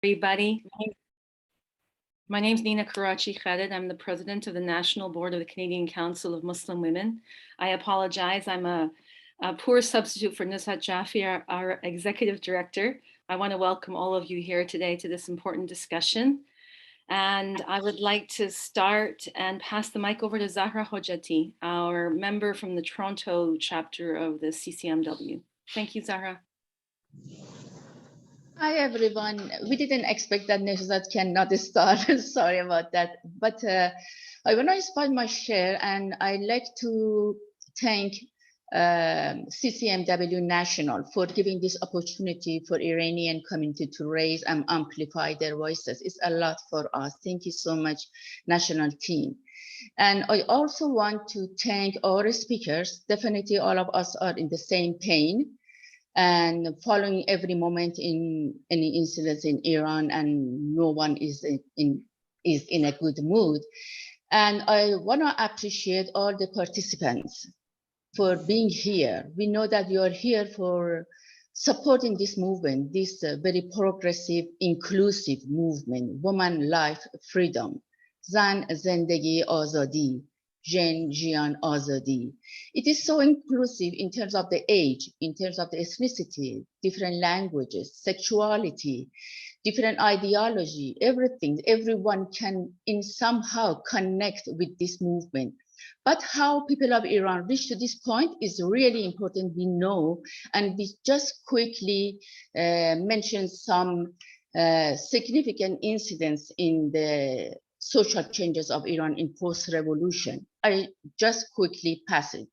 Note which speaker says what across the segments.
Speaker 1: Everybody. My name is Nina Karachi Khalid. I'm the president of the National Board of the Canadian Council of Muslim Women. I apologize. I'm a poor substitute for Nushat Jafi, our executive director. I want to welcome all of you here today to this important discussion. And I would like to start and pass the mic over to Zahra Hojati, our member from the Toronto chapter of the CCMW. Thank you, Zahra.
Speaker 2: Hi, everyone. We didn't expect that Nehzat cannot start. Sorry about that. But I want to start my share, and I'd like to thank CCMW National for giving this opportunity for Iranian community to raise and amplify their voices. It's a lot for us. Thank you so much, national team. And I also want to thank our speakers. Definitely all of us are in the same pain and following every moment in any incidents in Iran, and no one is in a good mood. And I want to appreciate all the participants for being here. We know that you are here for supporting this movement, this very progressive, inclusive movement, woman, life, freedom, Zan, Zendegi, Azadi, Jen, Jian, Azadi. It is so inclusive in terms of the age, in terms of the ethnicity, different languages, sexuality, different ideology, everything. Everyone can in somehow connect with this movement. But how people of Iran reach to this point is really important, we know, and we just quickly mention some significant incidents in the social changes of Iran in post-revolution. I just quickly pass it.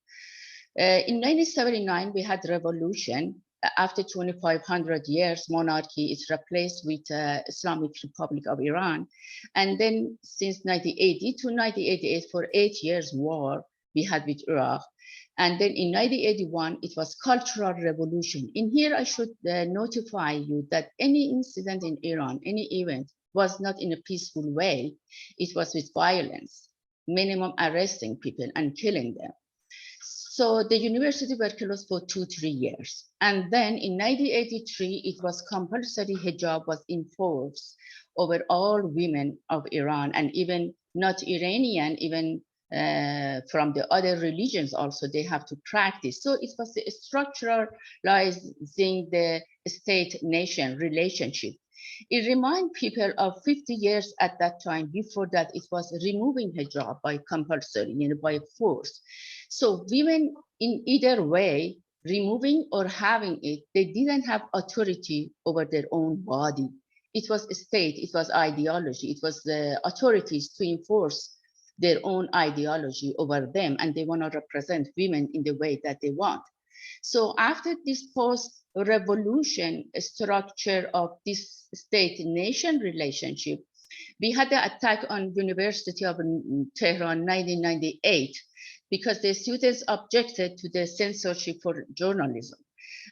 Speaker 2: In 1979, we had revolution. After 2,500 years, monarchy is replaced with Islamic Republic of Iran. And then since 1980 to 1988, for 8 years war we had with Iraq. And then in 1981, it was cultural revolution. In here, I should notify you that any incident in Iran, any event, was not in a peaceful way. It was with violence, minimum arresting people and killing them. So the university were closed for 2-3 years. And then in 1983, it was compulsory hijab was enforced over all women of Iran, and even not Iranian, even from the other religions also, they have to practice. So it was structuralizing the state-nation relationship. It reminds people of 50 years at that time. Before that, it was removing hijab by compulsory, by force. So women in either way, removing or having it, they didn't have authority over their own body. It was a state, it was ideology, it was the authorities to enforce their own ideology over them, and they want to represent women in the way that they want. So after this post-revolution structure of this state-nation relationship, we had the attack on University of Tehran 1998 because the students objected to the censorship for journalism.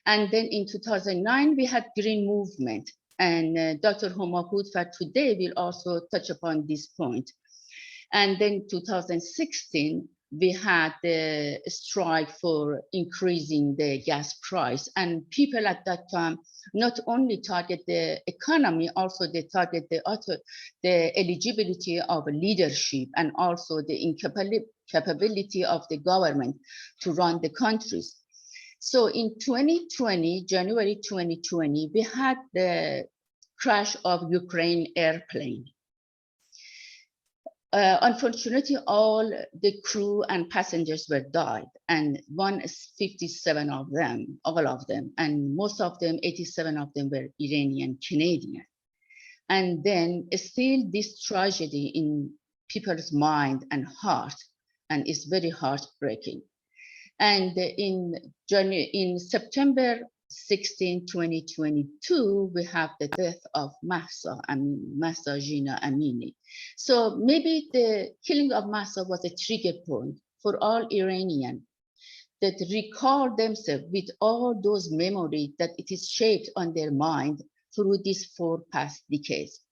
Speaker 2: And then in 2009, we had Green Movement, and Dr. Homa Hoodfat today will also touch upon this point. And then 2016, we had the strike for increasing the gas price, and people at that time not only target the economy, also they target the eligibility of leadership and also the capability of the government to run the countries. So in 2020, January 2020, we had the crash of Ukraine airplane. Unfortunately, all the crew and passengers were died, and 157 of them, all of them, and most of them, 87 of them were Iranian Canadian. And then still this tragedy in people's mind and heart, and it's very heartbreaking. And in September 16, 2022, we have the death of Mahsa Jina Amini. So maybe the killing of Mahsa was a trigger point for all Iranians that recall themselves with all those memories that it is shaped on their mind through these 4 past decades.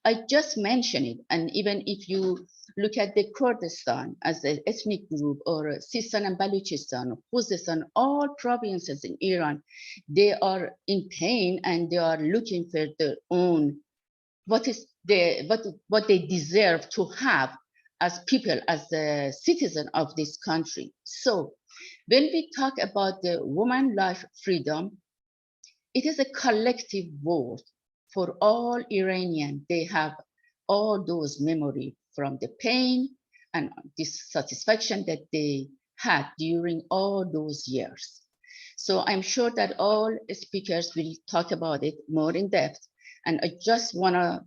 Speaker 2: I just mentioned it, and even if you look at the Kurdistan as an ethnic group, or Sistan and Balochistan, Khuzestan, all provinces in Iran, they are in pain and they are looking for their own what is what they deserve to have as people, as a citizen of this country. So when we talk about the woman life freedom, it is a collective word for all Iranian. They have all those memory from the pain and dissatisfaction that they had during all those years. So I'm sure that all speakers will talk about it more in depth. And I just want to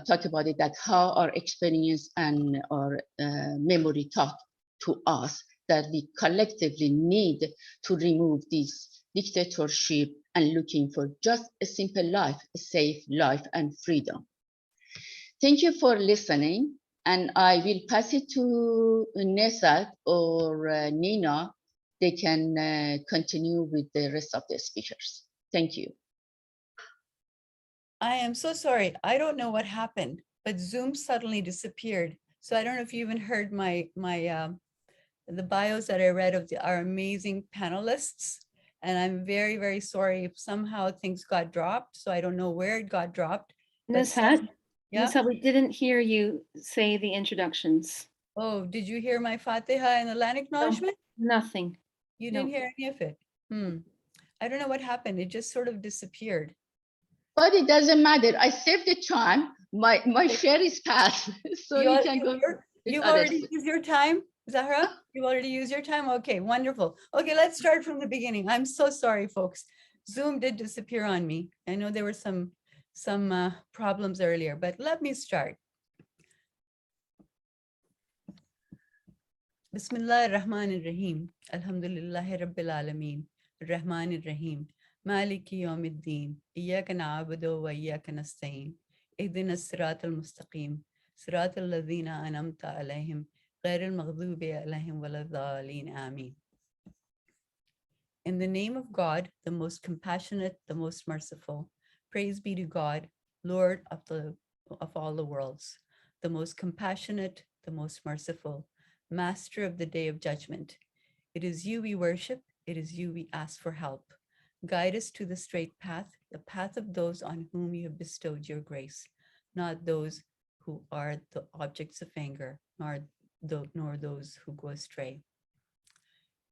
Speaker 2: talk about it, that how our experience and our memory taught to us that we collectively need to remove this dictatorship and looking for just a simple life, a safe life and freedom. Thank you for listening. And I will pass it to Nesat or Nina. They can continue with the rest of the speakers. Thank you.
Speaker 3: I am so sorry. I don't know what happened, but Zoom suddenly disappeared. So I don't know if you even heard the bios that I read of our amazing panelists. And I'm very, very sorry if somehow things got dropped. So I don't know where it got dropped.
Speaker 1: Nushat,
Speaker 3: Yeah.
Speaker 1: Nushat, we didn't hear you say the introductions.
Speaker 3: Oh, did you hear my Fatiha and the land acknowledgement?
Speaker 1: Nothing.
Speaker 3: You
Speaker 1: No.
Speaker 3: didn't hear any of it. I don't know what happened. It just sort of disappeared.
Speaker 2: But it doesn't matter. I saved the time. My share is passed. So you can go.
Speaker 3: You've already used your time, Zahra? You've already used your time? Okay, wonderful. Okay, let's start from the beginning. I'm so sorry, folks. Zoom did disappear on me. I know there were some problems earlier, but let me start. Bismillah ar-Rahman ar-Rahim. Alhamdulillahi Rabbil Alameen. Ar-Rahman ar-Rahim. Maliki yawmiddin. Iyyaka na'budu wa iyyaka nasta'in. Ihdina as-sirata al-mustaqim. صراط الذين أنعمت عليهم غير المغضوب عليهم ولا الضالين آمين. In the name of God, the most compassionate, the most merciful, praise be to God, Lord of all the worlds, the most compassionate, the most merciful, master of the day of judgment. It is you we worship, it is you we ask for help. Guide us to the straight path, the path of those on whom you have bestowed your grace, not those who are the objects of anger, nor those who go astray.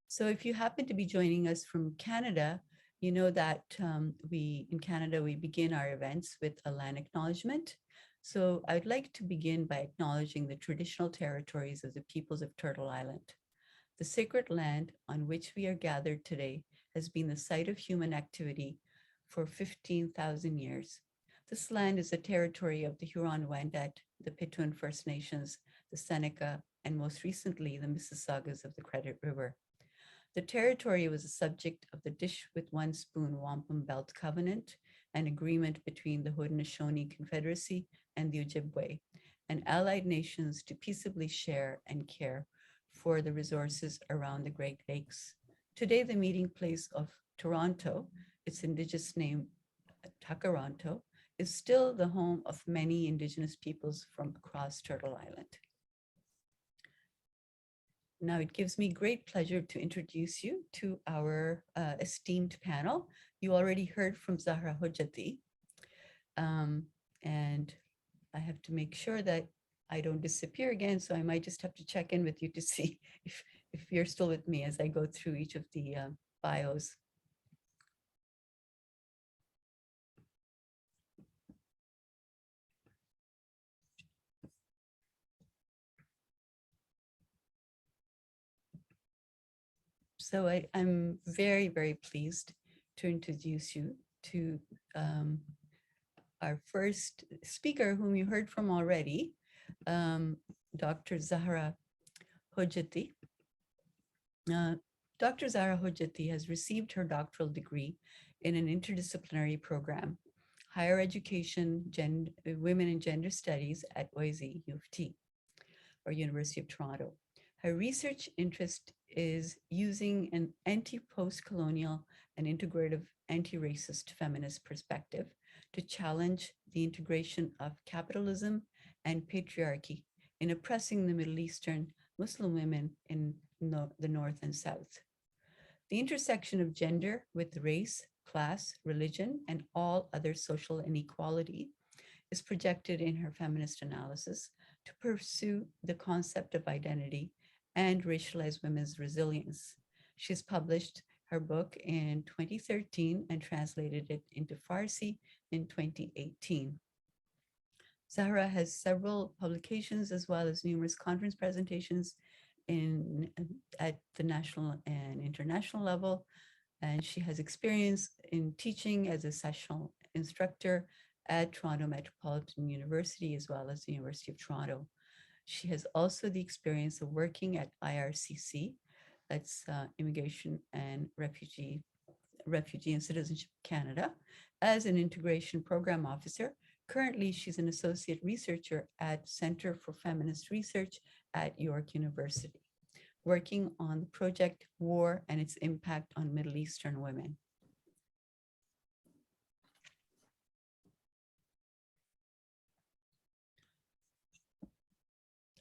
Speaker 3: So if you happen to be joining us from Canada, you know that in Canada, we begin our events with a land acknowledgement. So I'd like to begin by acknowledging the traditional territories of the peoples of Turtle Island. The sacred land on which we are gathered today has been the site of human activity for 15,000 years. This land is the territory of the Huron-Wendat, the Petun First Nations, the Seneca, and most recently, the Mississaugas of the Credit River. The territory was the subject of the Dish with One Spoon Wampum Belt Covenant, an agreement between the Haudenosaunee Confederacy and the Ojibwe, and allied nations to peaceably share and care for the resources around the Great Lakes. Today, the meeting place of Toronto, its Indigenous name, Takaranto, is still the home of many Indigenous peoples from across Turtle Island. Now it gives me great pleasure to introduce you to our esteemed panel. You already heard from Zahra Hojjati, and I have to make sure that I don't disappear again, so I might just have to check in with you to see if you're still with me as I go through each of the bios. So I'm very, very pleased to introduce you to our first speaker, whom you heard from already, Dr. Zahra Hojjati. Dr. Zahra Hojjati has received her doctoral degree in an interdisciplinary program, Higher Education, Women and Gender Studies at OISE U of T, or University of Toronto. Her research interest is using an anti-post-colonial and integrative anti-racist feminist perspective to challenge the integration of capitalism and patriarchy in oppressing the Middle Eastern Muslim women in the North and South. The intersection of gender with race, class, religion, and all other social inequality is projected in her feminist analysis to pursue the concept of identity and racialized women's resilience. She's published her book in 2013 and translated it into Farsi in 2018. Zahra has several publications as well as numerous conference presentations at the national and international level. And she has experience in teaching as a sessional instructor at Toronto Metropolitan University as well as the University of Toronto. She has also the experience of working at IRCC, that's Immigration and Refugee and Citizenship Canada, as an integration program officer. Currently, she's an associate researcher at Center for Feminist Research at York University, working on the project War and its Impact on Middle Eastern Women.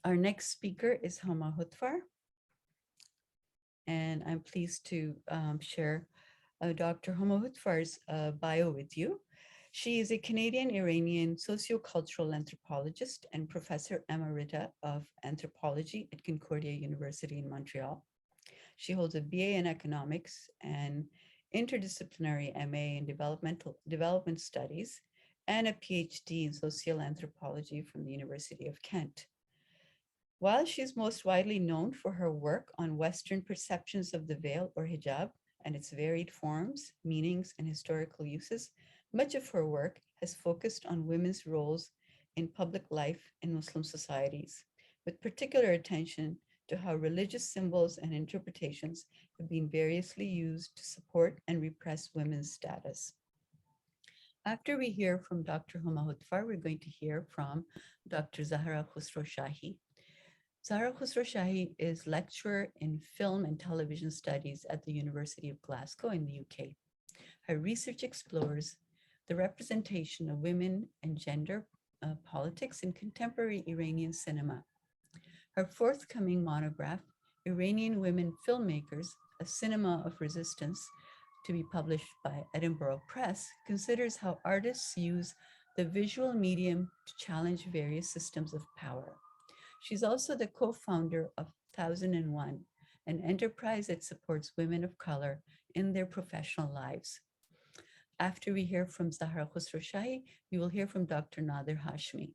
Speaker 3: Our next speaker is Homa Hutfar, and I'm pleased to share Dr. Homa Hutfar's bio with you. She is a Canadian-Iranian sociocultural anthropologist and professor emerita of anthropology at Concordia University in Montreal. She holds a BA in economics and interdisciplinary MA in development studies and a PhD in social anthropology from the University of Kent. While she's most widely known for her work on Western perceptions of the veil or hijab and its varied forms, meanings, and historical uses, much of her work has focused on women's roles in public life in Muslim societies, with particular attention to how religious symbols and interpretations have been variously used to support and repress women's status. After we hear from Dr. Homa Hutfar, we're going to hear from Dr. Zahra Khosrowshahi. Zahra Khosrowshahi is lecturer in film and television studies at the University of Glasgow in the UK. Her research explores the representation of women and gender politics in contemporary Iranian cinema. Her forthcoming monograph, Iranian Women Filmmakers, A Cinema of Resistance, to be published by Edinburgh Press, considers how artists use the visual medium to challenge various systems of power. She's also the co-founder of 1001, an enterprise that supports women of color in their professional lives. After we hear from Zahra Khosrowshahi, we will hear from Dr. Nader Hashmi.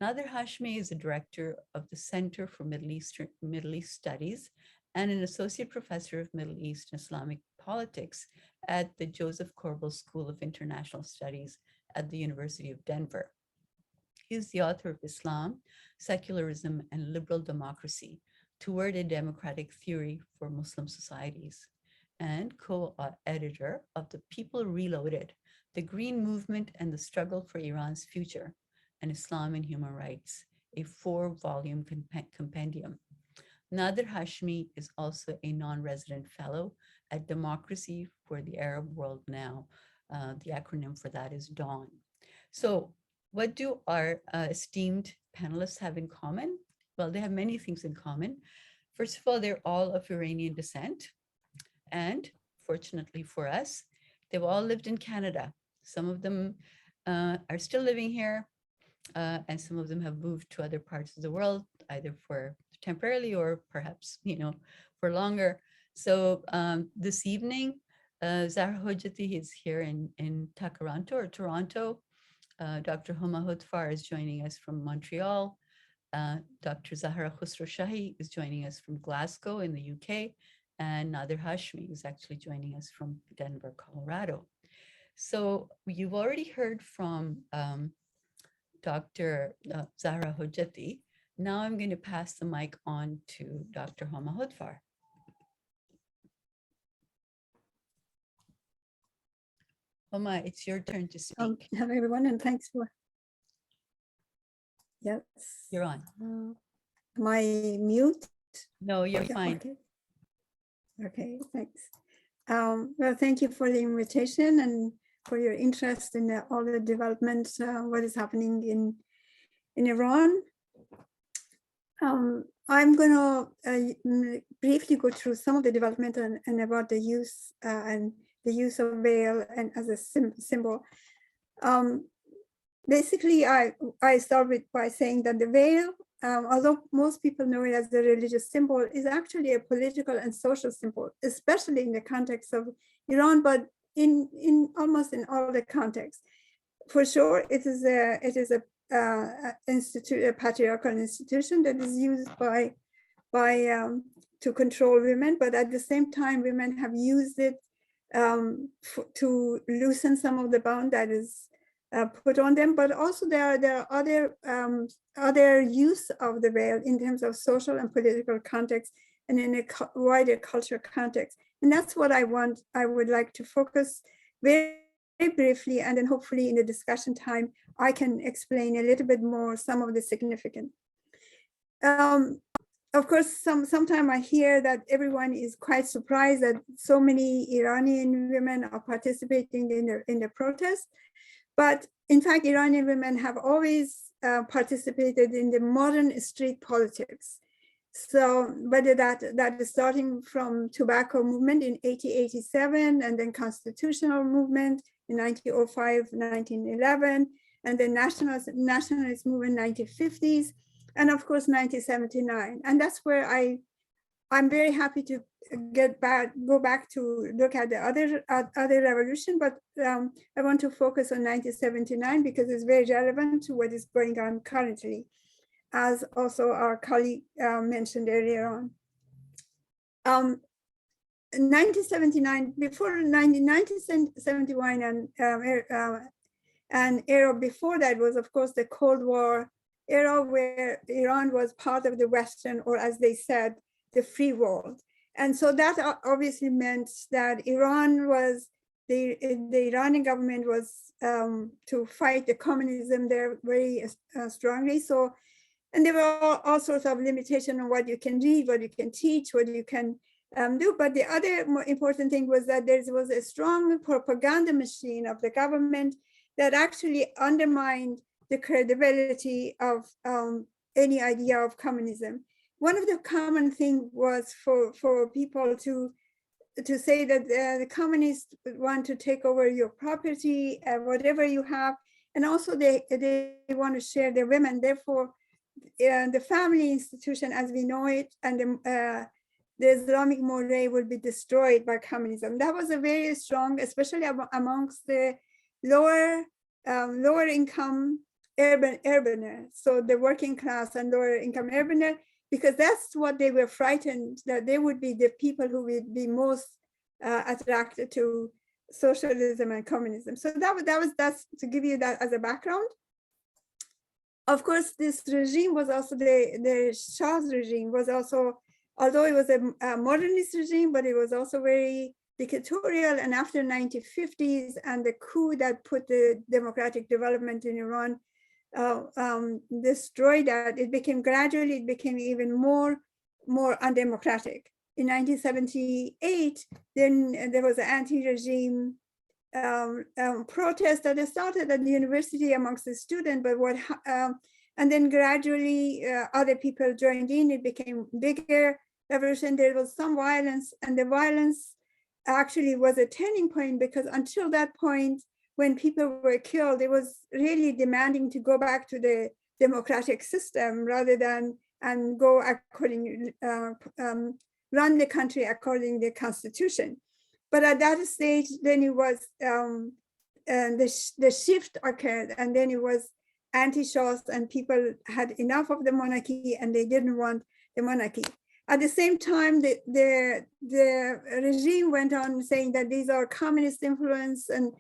Speaker 3: Nader Hashmi is a director of the Center for Middle East Studies and an associate professor of Middle East and Islamic politics at the Joseph Corbel School of International Studies at the University of Denver. He is the author of Islam, Secularism, and Liberal Democracy Toward a Democratic Theory for Muslim Societies, and co-editor of The People Reloaded, The Green Movement and the Struggle for Iran's Future, and Islam and Human Rights, a 4-volume compendium. Nader Hashmi is also a non-resident fellow at Democracy for the Arab World Now. The acronym for that is DAWN. So what do our esteemed panelists have in common? Well, they have many things in common. First of all, they're all of Iranian descent. And fortunately for us, they've all lived in Canada. Some of them are still living here, and some of them have moved to other parts of the world, either for temporarily or perhaps, for longer. So this evening, Zahra Hojati is here in Takaranto or Toronto. Dr. Homa Hutfar is joining us from Montreal. Dr. Zahra Khosrowshahi is joining us from Glasgow in the UK. And Nader Hashmi is actually joining us from Denver, Colorado. So you've already heard from Dr. Zahra Hojati. Now I'm going to pass the mic on to Dr. Homa Hutfar. Homa, it's your turn to speak.
Speaker 4: Hello, everyone, and thanks for. Yes.
Speaker 3: You're on.
Speaker 4: Am I mute?
Speaker 3: No, you're
Speaker 4: Yeah,
Speaker 3: fine.
Speaker 4: Okay, thanks. Well, thank you for the invitation and for your interest in all the developments, what is happening in Iran. I'm going to briefly go through some of the development and about the use and the use of veil and as a symbol. basically, I start by saying that the veil, although most people know it as a religious symbol, is actually a political and social symbol, especially in the context of Iran, but in almost in all the contexts. For sure, it is a patriarchal institution that is used by to control women, but at the same time, women have used it to loosen some of the bound that is put on them. But also there are other use of the veil in terms of social and political context and in a wider cultural context. And that's what I would like to focus very briefly, and then hopefully in the discussion time, I can explain a little bit more some of the significance. Of course, sometimes I hear that everyone is quite surprised that so many Iranian women are participating in the protest. But in fact, Iranian women have always participated in the modern street politics. So whether that is starting from tobacco movement in 1887, and then constitutional movement in 1905, 1911, and then nationalist movement 1950s, and of course 1979. And that's where I'm very happy to go back to look at the other revolution, but I want to focus on 1979 because it's very relevant to what is going on currently, as also our colleague mentioned earlier on. 1979, before 1971 and era before that was, of course, the Cold War era, where Iran was part of the Western, or as they said, the free world. And so that obviously meant that Iran was, the Iranian government was to fight the communism there very strongly. So, and there were all sorts of limitations on what you can read, what you can teach, what you can do. But the other more important thing was that there was a strong propaganda machine of the government that actually undermined the credibility of any idea of communism. One of the common things was for people to say that the communists want to take over your property, whatever you have, and also they want to share their women. Therefore, the family institution as we know it and the Islamic Moray will be destroyed by communism. That was a very strong, especially amongst the lower income urbaner, so the working class and lower income urbaner, because that's what they were frightened, that they would be the people who would be most attracted to socialism and communism. So that's to give you that as a background. Of course, this regime was also the Shah's regime was also, although it was a modernist regime, but it was also very dictatorial. And after 1950s and the coup that put the democratic development in Iran, destroyed that, it became even more undemocratic. In 1978, then there was an anti-regime protest that started at the university amongst the students, but and then gradually other people joined in. It became bigger revolution. There was some violence, and the violence actually was a turning point, because until that point, when people were killed, it was really demanding to go back to the democratic system rather than go according, run the country according to the constitution. But at that stage, then it was the shift occurred, and then it was anti-Shahs, and people had enough of the monarchy and they didn't want the monarchy. At the same time, the regime went on saying that these are communist influence, and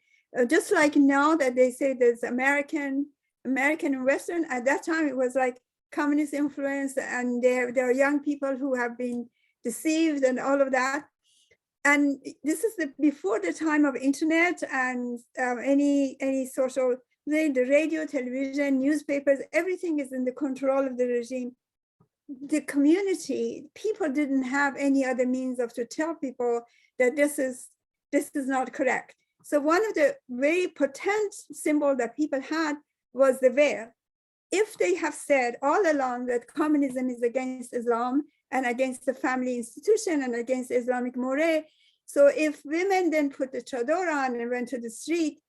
Speaker 4: just like now that they say there's American and Western, at that time it was like communist influence, and there are young people who have been deceived and all of that. And this is before the time of internet and any social, the radio, television, newspapers, everything is in the control of the regime. The community, people didn't have any other means of to tell people that this is not correct. So one of the very potent symbol that people had was the veil. If they have said all along that communism is against Islam and against the family institution and against Islamic Moray, so if women then put the chador on and went to the street,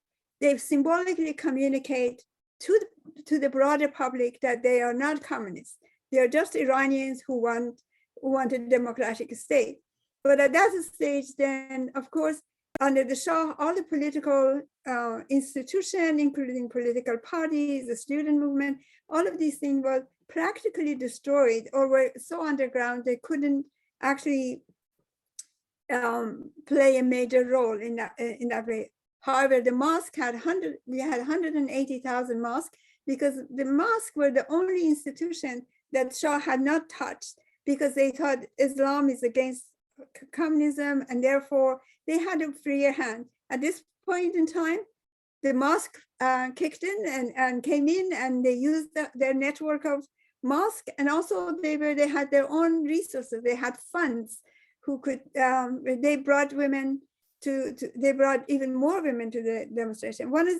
Speaker 4: they symbolically communicate to the broader public that they are not communists. They are just Iranians who want a democratic state. But at that stage, then, of course, under the Shah, all the political institutions, including political parties, the student movement, all of these things were practically destroyed or were so underground they couldn't actually play a major role in that way. However, the mosque had we had 180,000 mosques because the mosques were the only institution that Shah had not touched because they thought Islam is against communism and therefore they had a freer hand. At this point in time, the mosque kicked in and came in and they used their network of mosque, and also they had their own resources. They had funds who could, they brought women they brought even more women to the demonstration. One of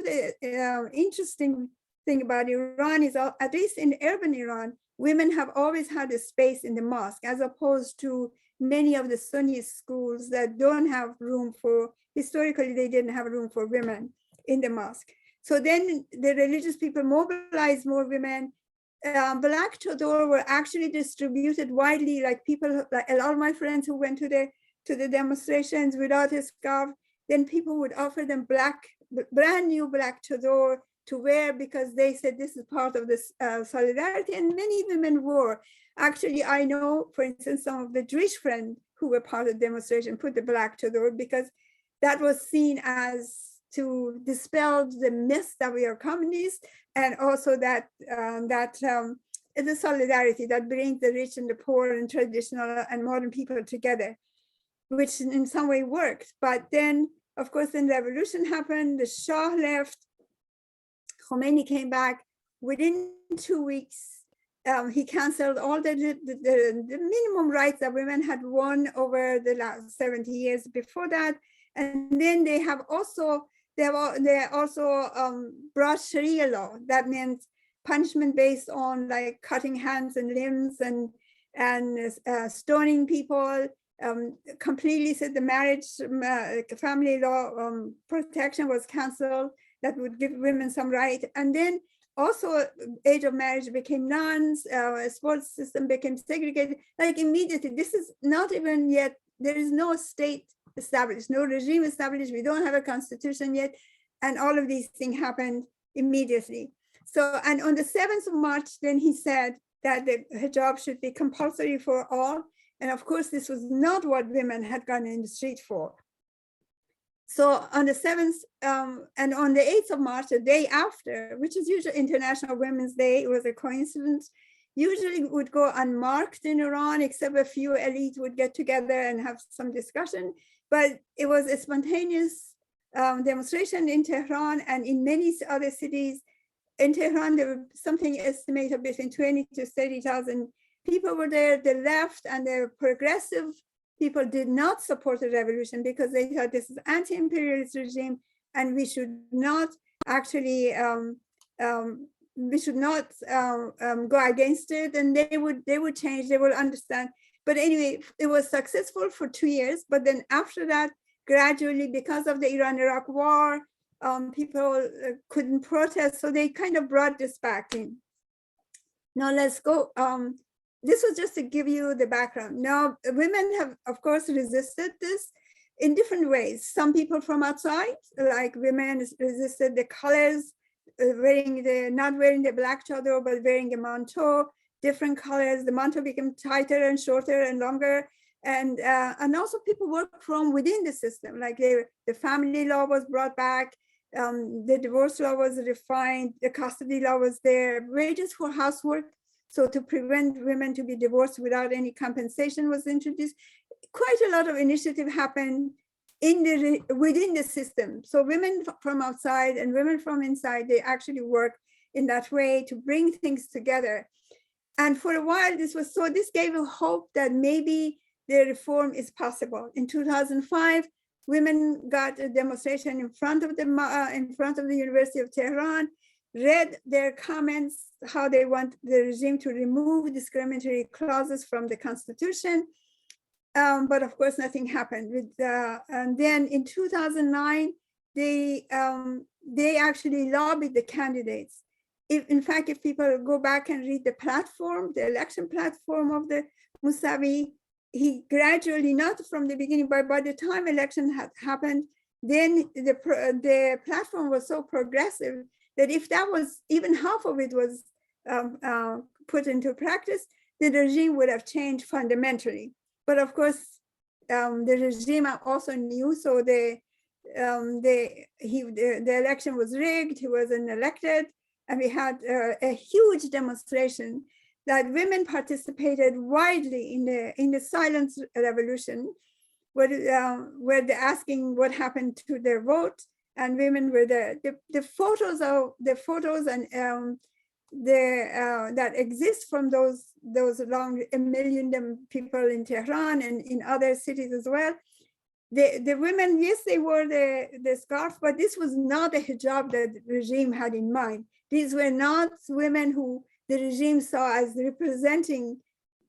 Speaker 4: the interesting thing about Iran is, at least in urban Iran, women have always had a space in the mosque, as opposed to many of the Sunni schools that don't have room for, historically, they didn't have room for women in the mosque. So then the religious people mobilized more women. Black chador were actually distributed widely, like people, like a lot of my friends who went to the demonstrations without a scarf, then people would offer them brand new black chador to wear because they said this is part of this solidarity, and many women wore. Actually, I know, for instance, some of the Jewish friends who were part of the demonstration put the black chador because that was seen as to dispel the myth that we are communists, and also that it's a solidarity that brings the rich and the poor and traditional and modern people together, which in some way worked. But then, of course, then revolution happened, the Shah left, Khomeini came back. Within 2 weeks, he canceled all the minimum rights that women had won over the last 70 years before that. And then they also brought Sharia law. That meant punishment based on like cutting hands and limbs and stoning people. Completely said the marriage family law protection was canceled. That would give women some right. And then also age of marriage became nuns, sports system became segregated, like immediately. This is not even yet, there is no state established, no regime established, we don't have a constitution yet, and all of these things happened immediately. So, and on the 7th of March, then he said that the hijab should be compulsory for all. And of course, this was not what women had gone in the street for. So on the 7th and on the 8th of March, the day after, which is usually International Women's Day, it was a coincidence, usually would go unmarked in Iran, except a few elite would get together and have some discussion. But it was a spontaneous demonstration in Tehran and in many other cities. In Tehran, there were something estimated between 20 to 30,000 people were there. The left and the progressive people did not support the revolution because they thought this is anti-imperialist regime and we should not actually go against it, and they would change, they will understand. But anyway, it was successful for 2 years, but then after that, gradually, because of the Iran-Iraq war, people couldn't protest, so they kind of brought this back in. Now let's go. This was just to give you the background. Now, women have, of course, resisted this in different ways. Some people from outside, like women resisted the colors, not wearing the black chador, but wearing a manto, different colors. The manto became tighter and shorter and longer. And also people work from within the system, like the family law was brought back, the divorce law was refined, the custody law was there, wages for housework, so to prevent women to be divorced without any compensation was introduced. Quite a lot of initiative happened within the system. So women from outside and women from inside, they actually work in that way to bring things together. And for a while, this gave a hope that maybe the reform is possible. In 2005, women got a demonstration in front of the University of Tehran, read their comments, how they want the regime to remove discriminatory clauses from the constitution. But of course, nothing happened. And then in 2009, they actually lobbied the candidates. In fact, if people go back and read the platform, the election platform of the Mousavi, he gradually, not from the beginning, but by the time election had happened, then the platform was so progressive that if that was even half of it was put into practice, the regime would have changed fundamentally. But of course, the regime also knew, so the election was rigged. He wasn't elected, and we had a huge demonstration that women participated widely in the silence revolution, where they're asking what happened to their vote, and women were the photos and that exist from those long 1 million people in Tehran and in other cities as well. The women, yes, they wore the scarf, but this was not the hijab that the regime had in mind. These were not women who the regime saw as representing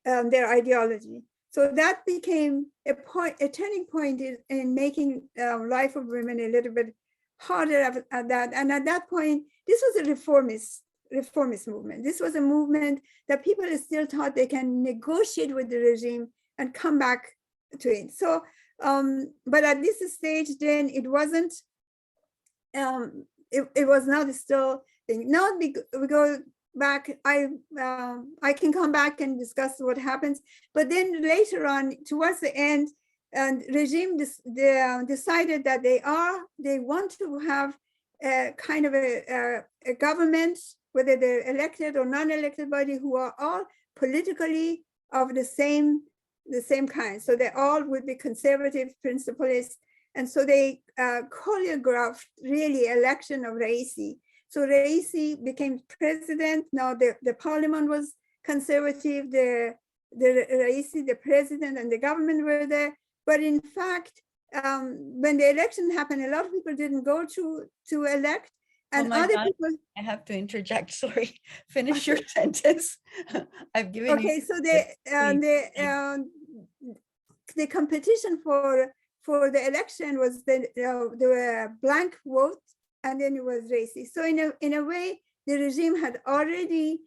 Speaker 4: their ideology. So that became a turning point in making life of women a little bit harder at that. And at that point, this was a reformist movement. This was a movement that people still thought they can negotiate with the regime and come back to it. So, but at this stage, then it wasn't, it was not still, now we go back, I can come back and discuss what happens, but then later on, towards the end, and regime decided that they want to have a kind of a government, whether they're elected or non-elected body, who are all politically of the same kind. So they all would be conservative principalists. And so they choreographed really election of Raisi. So Raisi became president. Now the parliament was conservative, the Raisi, the president and the government were there. But in fact, when the election happened, a lot of people didn't go to elect. And
Speaker 3: oh
Speaker 4: other
Speaker 3: God,
Speaker 4: people.
Speaker 3: I have to interject, sorry. Finish your sentence. I've given you.
Speaker 4: Okay, so the competition for the election was the blank vote, and then it was Raisi. So in a way, the regime had already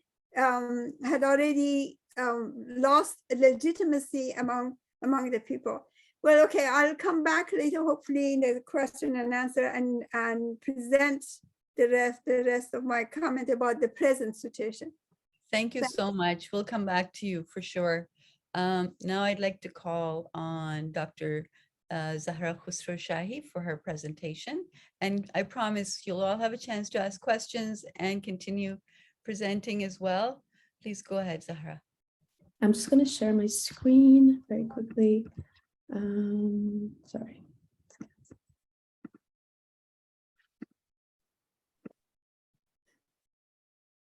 Speaker 4: lost legitimacy among the people. Well, okay, I'll come back later, hopefully in the question and answer, and present the rest of my comment about the present situation.
Speaker 3: Thank you so much. We'll come back to you for sure. Now I'd like to call on Dr. Zahra Khosrowshahi for her presentation. And I promise you'll all have a chance to ask questions and continue presenting as well. Please go ahead, Zahra.
Speaker 5: I'm just going to share my screen very quickly. Sorry.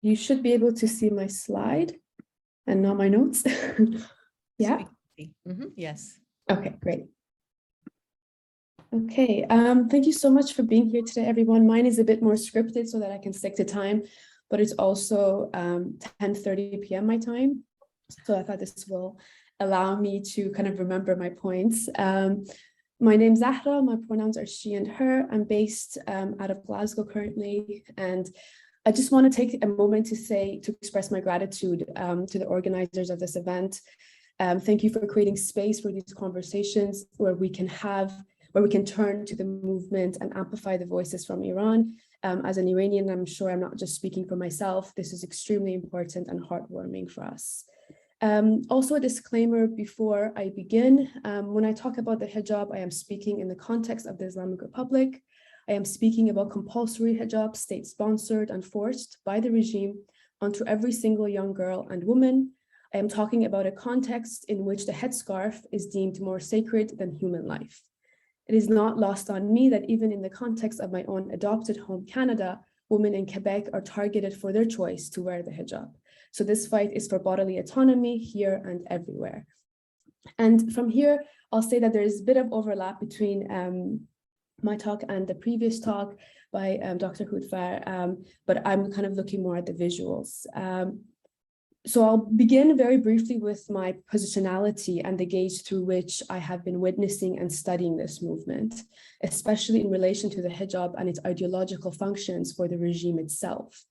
Speaker 5: You should be able to see my slide and not my notes. Yeah.
Speaker 3: Yes.
Speaker 5: Okay, great. Okay, thank you so much for being here today, everyone. Mine is a bit more scripted so that I can stick to time, but it's also 10:30 p.m. my time. So I thought this will allow me to kind of remember my points. My name's Zahra, my pronouns are she and her. I'm based out of Glasgow currently, and I just want to take a moment to express my gratitude to the organizers of this event. Thank you for creating space for these conversations where we can turn to the movement and amplify the voices from Iran. As an Iranian, I'm sure I'm not just speaking for myself. This is extremely important and heartwarming for us. Also a disclaimer before I begin, when I talk about the hijab, I am speaking in the context of the Islamic Republic. I am speaking about compulsory hijab, state-sponsored and forced by the regime onto every single young girl and woman. I am talking about a context in which the headscarf is deemed more sacred than human life. It is not lost on me that even in the context of my own adopted home, Canada, women in Quebec are targeted for their choice to wear the hijab. So this fight is for bodily autonomy here and everywhere. And from here, I'll say that there is a bit of overlap between my talk and the previous talk by Dr. Hoodfar, but I'm kind of looking more at the visuals. So I'll begin very briefly with my positionality and the gaze through which I have been witnessing and studying this movement, especially in relation to the hijab and its ideological functions for the regime itself.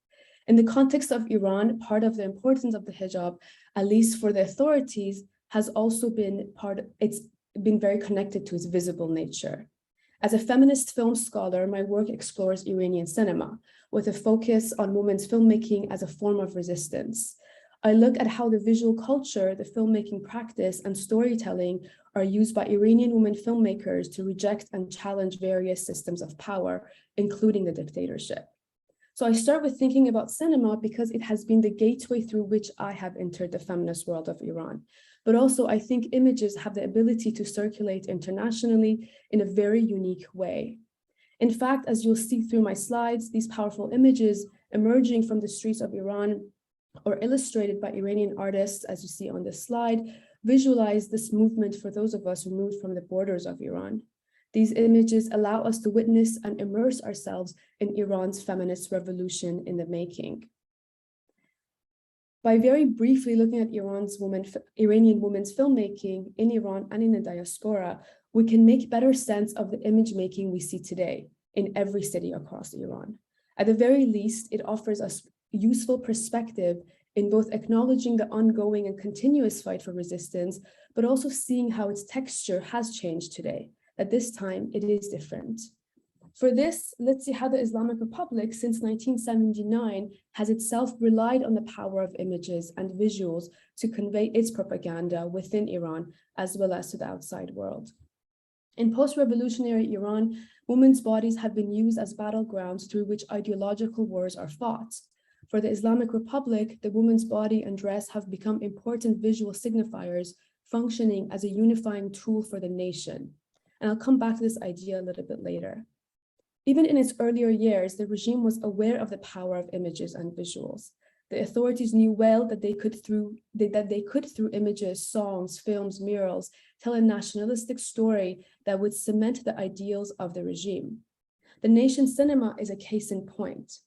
Speaker 5: In the context of Iran, part of the importance of the hijab, at least for the authorities, has also been it's been very connected to its visible nature. As a feminist film scholar, my work explores Iranian cinema with a focus on women's filmmaking as a form of resistance. I look at how the visual culture, the filmmaking practice, and storytelling are used by Iranian women filmmakers to reject and challenge various systems of power, including the dictatorship. So I start with thinking about cinema because it has been the gateway through which I have entered the feminist world of Iran. But also I think images have the ability to circulate internationally in a very unique way. In fact, as you'll see through my slides, these powerful images emerging from the streets of Iran or illustrated by Iranian artists, as you see on this slide, visualize this movement for those of us removed from the borders of Iran. These images allow us to witness and immerse ourselves in Iran's feminist revolution in the making. By very briefly looking at Iranian women's filmmaking in Iran and in the diaspora, we can make better sense of the image making we see today in every city across Iran. At the very least, it offers us useful perspective in both acknowledging the ongoing and continuous fight for resistance, but also seeing how its texture has changed today. At this time, it is different. For this, let's see how the Islamic Republic since 1979 has itself relied on the power of images and visuals to convey its propaganda within Iran, as well as to the outside world. In post-revolutionary Iran, women's bodies have been used as battlegrounds through which ideological wars are fought. For the Islamic Republic, the woman's body and dress have become important visual signifiers functioning as a unifying tool for the nation. And I'll come back to this idea a little bit later. Even in its earlier years, the regime was aware of the power of images and visuals. The authorities knew well that they could, through images, songs, films, murals, tell a nationalistic story that would cement the ideals of the regime. The nation's cinema is a case in point.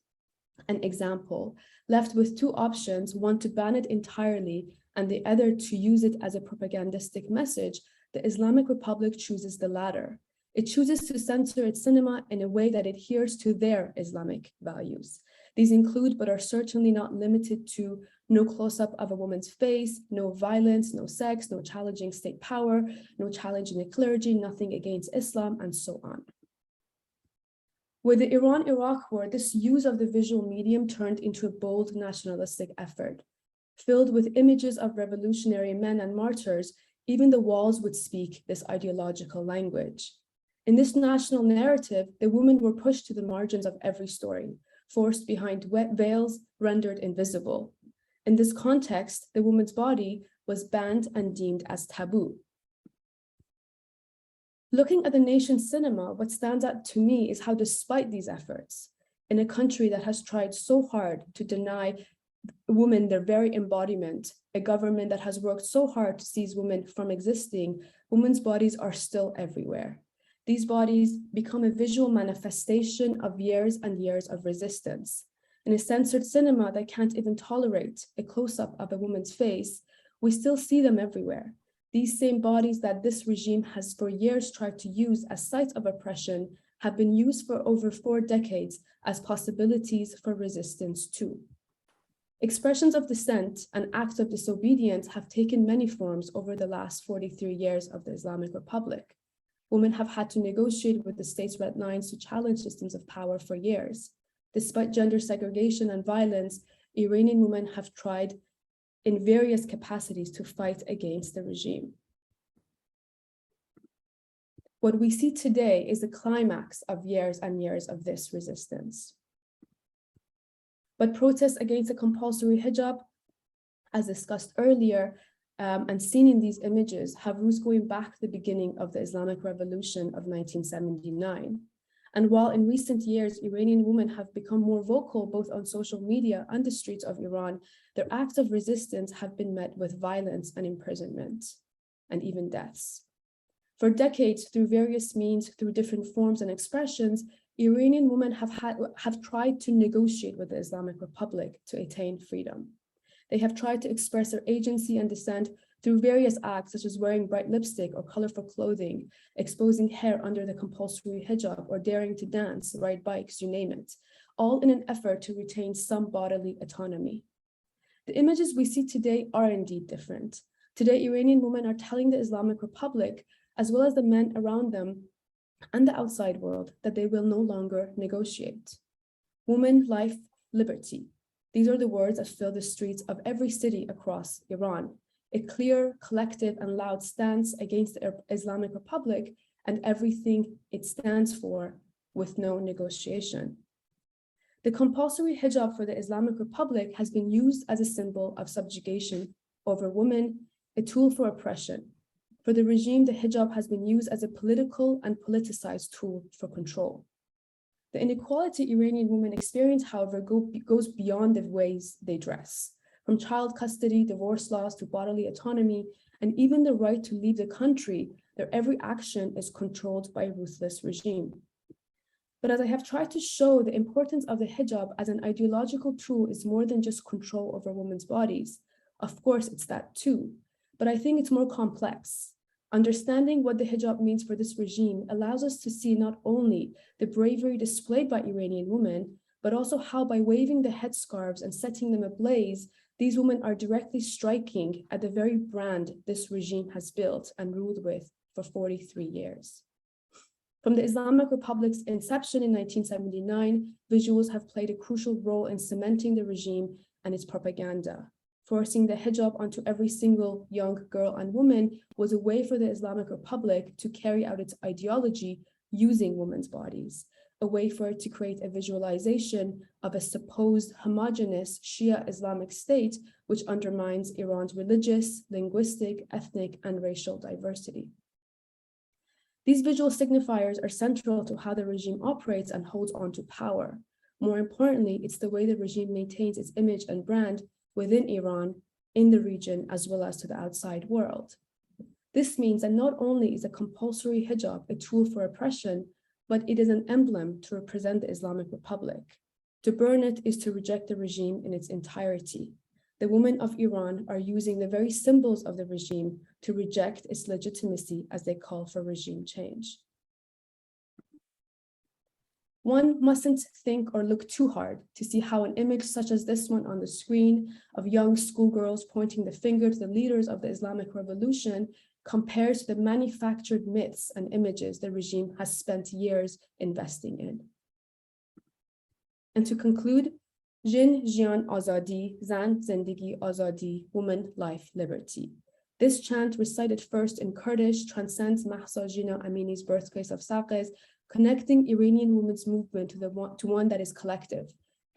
Speaker 5: An example, left with two options, one to ban it entirely and the other to use it as a propagandistic message, the Islamic Republic chooses the latter. It chooses to censor its cinema in a way that adheres to their Islamic values. These include, but are certainly not limited to, no close-up of a woman's face, no violence, no sex, no challenging state power, no challenging the clergy, nothing against Islam, and so on. With the Iran-Iraq war, this use of the visual medium turned into a bold nationalistic effort. Filled with images of revolutionary men and martyrs, even the walls would speak this ideological language. In this national narrative, the women were pushed to the margins of every story, forced behind wet veils, rendered invisible. In this context, the woman's body was banned and deemed as taboo. Looking at the nation's cinema, what stands out to me is how, despite these efforts, in a country that has tried so hard to deny women their very embodiment, a government that has worked so hard to seize women from existing, women's bodies are still everywhere. These bodies become a visual manifestation of years and years of resistance. In a censored cinema that can't even tolerate a close-up of a woman's face, we still see them everywhere. These same bodies that this regime has for years tried to use as sites of oppression have been used for over 4 decades as possibilities for resistance too. Expressions of dissent and acts of disobedience have taken many forms over the last 43 years of the Islamic Republic. Women have had to negotiate with the state's red lines to challenge systems of power for years. Despite gender segregation and violence, Iranian women have tried in various capacities to fight against the regime. What we see today is the climax of years and years of this resistance. But protests against a compulsory hijab, as discussed earlier, and seen in these images, have roots going back to the beginning of the Islamic Revolution of 1979. And while in recent years, Iranian women have become more vocal both on social media and the streets of Iran, their acts of resistance have been met with violence and imprisonment, and even deaths. For decades, through various means, through different forms and expressions, Iranian women have tried to negotiate with the Islamic Republic to attain freedom. They have tried to express their agency and dissent through various acts, such as wearing bright lipstick or colorful clothing, exposing hair under the compulsory hijab, or daring to dance, ride bikes, you name it, all in an effort to retain some bodily autonomy. The images we see today are indeed different. Today, Iranian women are telling the Islamic Republic, as well as the men around them and the outside world, that they will no longer negotiate. Woman, life, liberty. These are the words that fill the streets of every city across Iran. A clear, collective, and loud stance against the Islamic Republic and everything it stands for, with no negotiation. The compulsory hijab for the Islamic Republic has been used as a symbol of subjugation over women, a tool for oppression. For the regime, the hijab has been used as a political and politicized tool for control. The inequality Iranian women experience, however, goes beyond the ways they dress. From child custody, divorce laws, to bodily autonomy, and even the right to leave the country, their every action is controlled by a ruthless regime. But as I have tried to show, the importance of the hijab as an ideological tool is more than just control over women's bodies. Of course, it's that too, but I think it's more complex. Understanding what the hijab means for this regime allows us to see not only the bravery displayed by Iranian women, but also how by waving the headscarves and setting them ablaze, these women are directly striking at the very brand this regime has built and ruled with for 43 years. From the Islamic Republic's inception in 1979, visuals have played a crucial role in cementing the regime and its propaganda. Forcing the hijab onto every single young girl and woman was a way for the Islamic Republic to carry out its ideology using women's bodies, a way for it to create a visualization of a supposed homogeneous Shia Islamic state, which undermines Iran's religious, linguistic, ethnic, and racial diversity. These visual signifiers are central to how the regime operates and holds on to power. More importantly, it's the way the regime maintains its image and brand within Iran, in the region, as well as to the outside world. This means that not only is a compulsory hijab a tool for oppression, but it is an emblem to represent the Islamic Republic. To burn it is to reject the regime in its entirety. The women of Iran are using the very symbols of the regime to reject its legitimacy as they call for regime change. One mustn't think or look too hard to see how an image such as this one on the screen of young schoolgirls pointing the finger to the leaders of the Islamic Revolution compares to the manufactured myths and images the regime has spent years investing in. And to conclude, Jin Jian Azadi, Zan Zindagi Azadi, woman, life, liberty. This chant, recited first in Kurdish, transcends Mahsa Jina Amini's birthplace of Saqqez, connecting Iranian women's movement to one that is collective,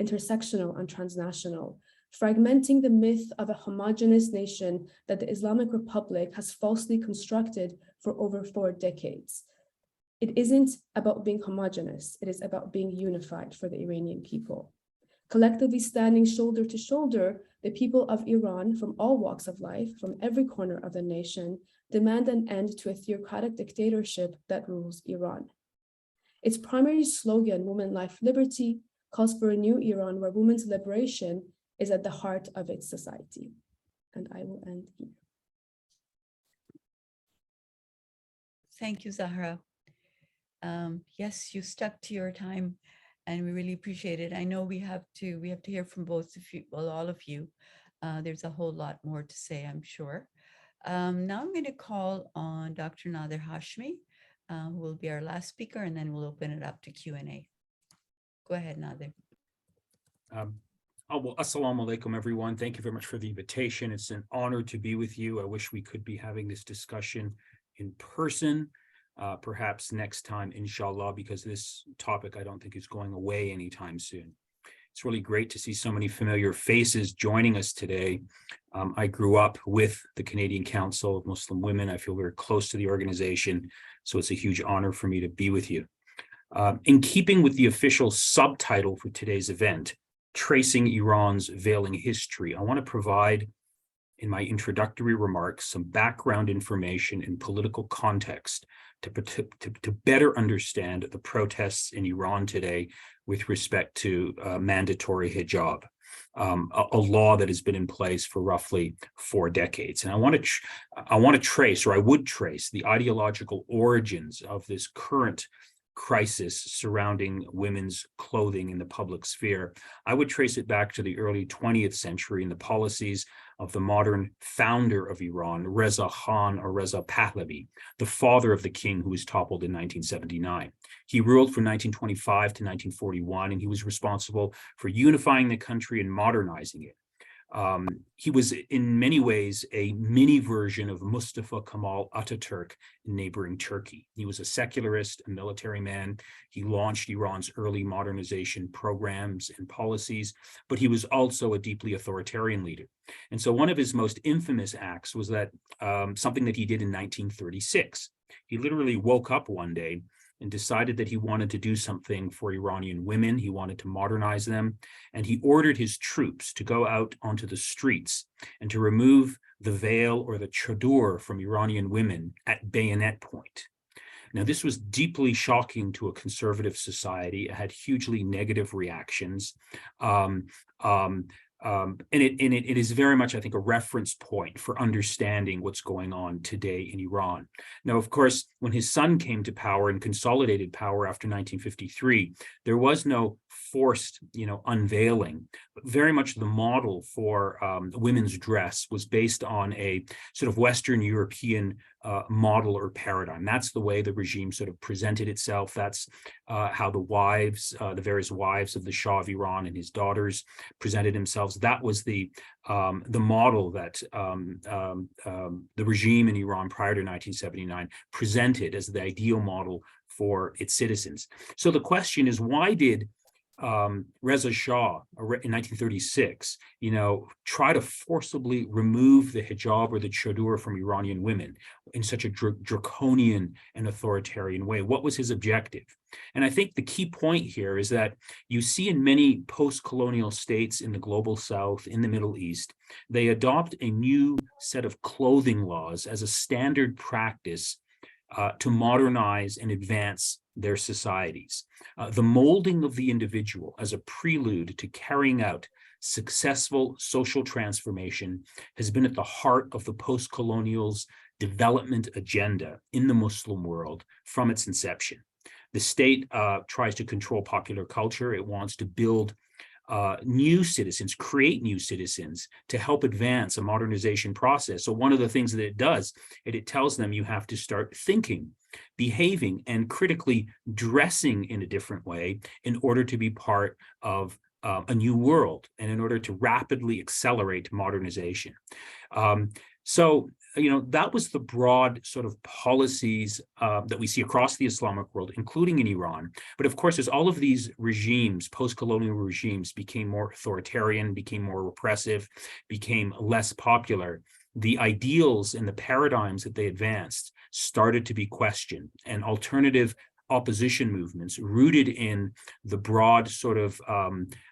Speaker 5: intersectional, and transnational, fragmenting the myth of a homogeneous nation that the Islamic Republic has falsely constructed for over 4 decades. It isn't about being homogeneous, it is about being unified for the Iranian people. Collectively standing shoulder to shoulder, the people of Iran from all walks of life, from every corner of the nation, demand an end to a theocratic dictatorship that rules Iran. Its primary slogan, Woman, Life, Liberty, calls for a new Iran where women's liberation is at the heart of its society. And I will end here.
Speaker 3: Thank you, Zahra. Yes, you stuck to your time, and we really appreciate it. I know we have to hear from both of you, well, all of you. There's a whole lot more to say, I'm sure. Now I'm going to call on Dr. Nader Hashmi, who will be our last speaker, and then we'll open it up to Q&A. Go ahead, Nader.
Speaker 6: Well, assalamu alaikum, everyone. Thank you very much for the invitation. It's an honor to be with you. I wish we could be having this discussion in person, perhaps next time, inshallah, because this topic I don't think is going away anytime soon. It's really great to see so many familiar faces joining us today. I grew up with the Canadian Council of Muslim Women. I feel very close to the organization, so it's a huge honor for me to be with you. In keeping with the official subtitle for today's event, Tracing Iran's Veiling History, I want to provide, in my introductory remarks, some background information and political context to better understand the protests in Iran today with respect to mandatory hijab. a law that has been in place for roughly 4 decades. And I want to trace, or I would trace, the ideological origins of this current crisis surrounding women's clothing in the public sphere. I would trace it back to the early 20th century and the policies of the modern founder of Iran, Reza Khan, or Reza Pahlavi, the father of the king who was toppled in 1979. He ruled from 1925 to 1941, and he was responsible for unifying the country and modernizing it. He was in many ways a mini version of Mustafa Kemal Ataturk in neighboring Turkey. He was a secularist, a military man. He launched Iran's early modernization programs and policies, but he was also a deeply authoritarian leader. And so one of his most infamous acts was that something that he did in 1936. He literally woke up one day and decided that he wanted to do something for Iranian women. He wanted to modernize them. And he ordered his troops to go out onto the streets and to remove the veil or the chador from Iranian women at bayonet point. Now, this was deeply shocking to a conservative society. It had hugely negative reactions. It is very much, I think, a reference point for understanding what's going on today in Iran. Now, of course, when his son came to power and consolidated power after 1953, there was no forced, unveiling. But very much the model for women's dress was based on a sort of Western European model or paradigm. That's the way the regime sort of presented itself. That's how the wives, the various wives of the Shah of Iran and his daughters presented themselves. That was the model that the regime in Iran prior to 1979 presented as the ideal model for its citizens. So the question is, why did Reza Shah in 1936, try to forcibly remove the hijab or the chador from Iranian women in such a draconian and authoritarian way? What was his objective? And I think the key point here is that you see in many post-colonial states in the global south, in the Middle East, they adopt a new set of clothing laws as a standard practice to modernize and advance their societies. The molding of the individual as a prelude to carrying out successful social transformation has been at the heart of the post-colonial's development agenda in the Muslim world from its inception. The state tries to control popular culture. It wants to build new citizens, create new citizens to help advance a modernization process. So one of the things that it does, it tells them you have to start thinking, behaving, and critically dressing in a different way in order to be part of a new world and in order to rapidly accelerate modernization. That was the broad sort of policies that we see across the Islamic world, including in Iran. But of course, as all of these regimes, post-colonial regimes, became more authoritarian, became more repressive, became less popular, the ideals and the paradigms that they advanced started to be questioned, and alternative opposition movements rooted in the broad sort of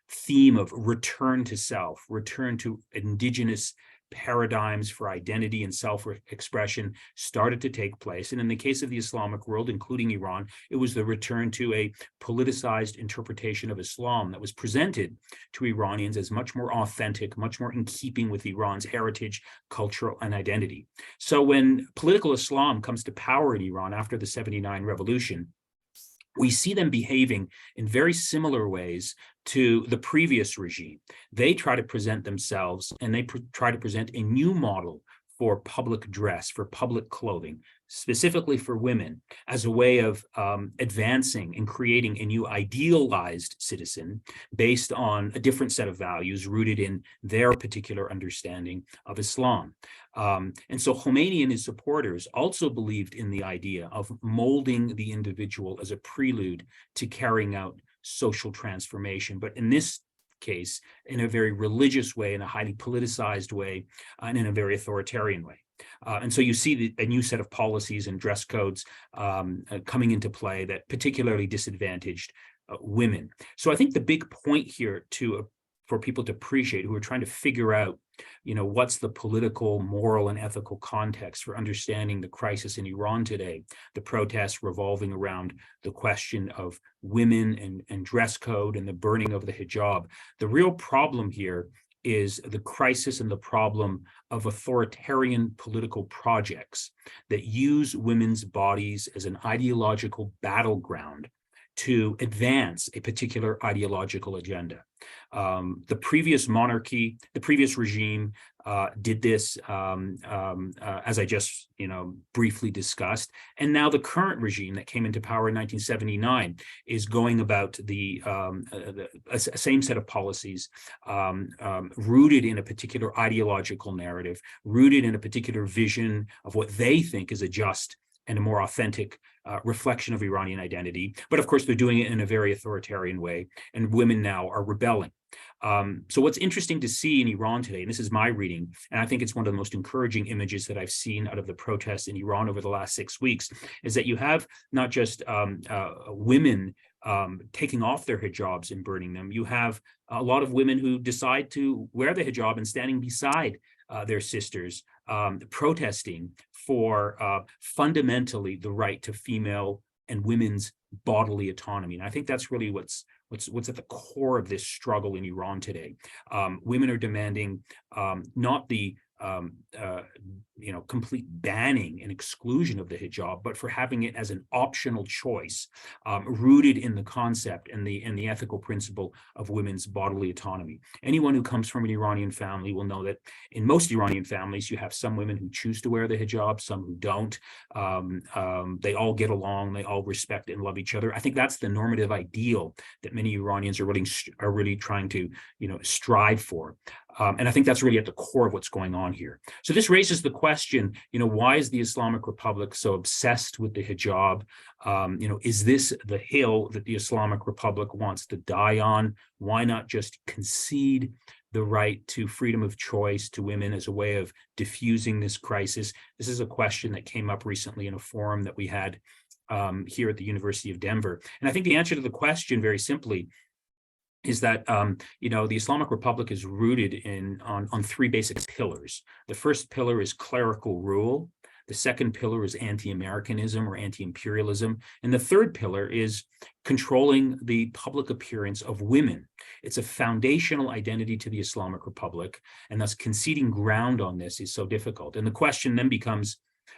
Speaker 6: theme of return to self, return to indigenous paradigms for identity and self-expression started to take place. And in the case of the Islamic world, including Iran, it was the return to a politicized interpretation of Islam that was presented to Iranians as much more authentic, much more in keeping with Iran's heritage, culture, and identity. So when political Islam comes to power in Iran after the 79 revolution, we see them behaving in very similar ways to the previous regime. They try to present themselves and they try to present a new model for public dress, for public clothing, specifically for women, as a way of advancing and creating a new idealized citizen based on a different set of values rooted in their particular understanding of Islam. And so Khomeini and his supporters also believed in the idea of molding the individual as a prelude to carrying out social transformation. But in this case, in a very religious way, in a highly politicized way, and in a very authoritarian way. And so you see a new set of policies and dress codes coming into play that particularly disadvantaged women. So I think the big point here for people to appreciate who are trying to figure out what's the political, moral, and ethical context for understanding the crisis in Iran today, the protests revolving around the question of women and dress code and the burning of the hijab. The real problem here is the crisis and the problem of authoritarian political projects that use women's bodies as an ideological battleground to advance a particular ideological agenda. The previous monarchy, the previous regime did this, as I just briefly discussed, and now the current regime that came into power in 1979 is going about the same set of policies, rooted in a particular ideological narrative, rooted in a particular vision of what they think is a just and a more authentic reflection of Iranian identity. But of course, they're doing it in a very authoritarian way, and women now are rebelling. So what's interesting to see in Iran today, and this is my reading, and I think it's one of the most encouraging images that I've seen out of the protests in Iran over the last 6 weeks, is that you have not just women taking off their hijabs and burning them. You have a lot of women who decide to wear the hijab and standing beside their sisters, protesting for fundamentally the right to female and women's bodily autonomy. And I think that's really what's at the core of this struggle in Iran today. Women are demanding not the complete banning and exclusion of the hijab, but for having it as an optional choice, rooted in the concept and the ethical principle of women's bodily autonomy. Anyone who comes from an Iranian family will know that in most Iranian families, you have some women who choose to wear the hijab, some who don't. They all get along, they all respect and love each other. I think that's the normative ideal that many Iranians are really trying to strive for. And I think that's really at the core of what's going on here. So this raises the question, why is the Islamic Republic so obsessed with the hijab? Is this the hill that the Islamic Republic wants to die on? Why not just concede the right to freedom of choice to women as a way of diffusing this crisis? This is a question that came up recently in a forum that we had here at the University of Denver. And I think the answer to the question, very simply, is that the Islamic Republic is rooted on three basic pillars. The first pillar is clerical rule. The second pillar is anti-Americanism or anti-imperialism. And the third pillar is controlling the public appearance of women. It's a foundational identity to the Islamic Republic, and thus conceding ground on this is so difficult. And the question then becomes,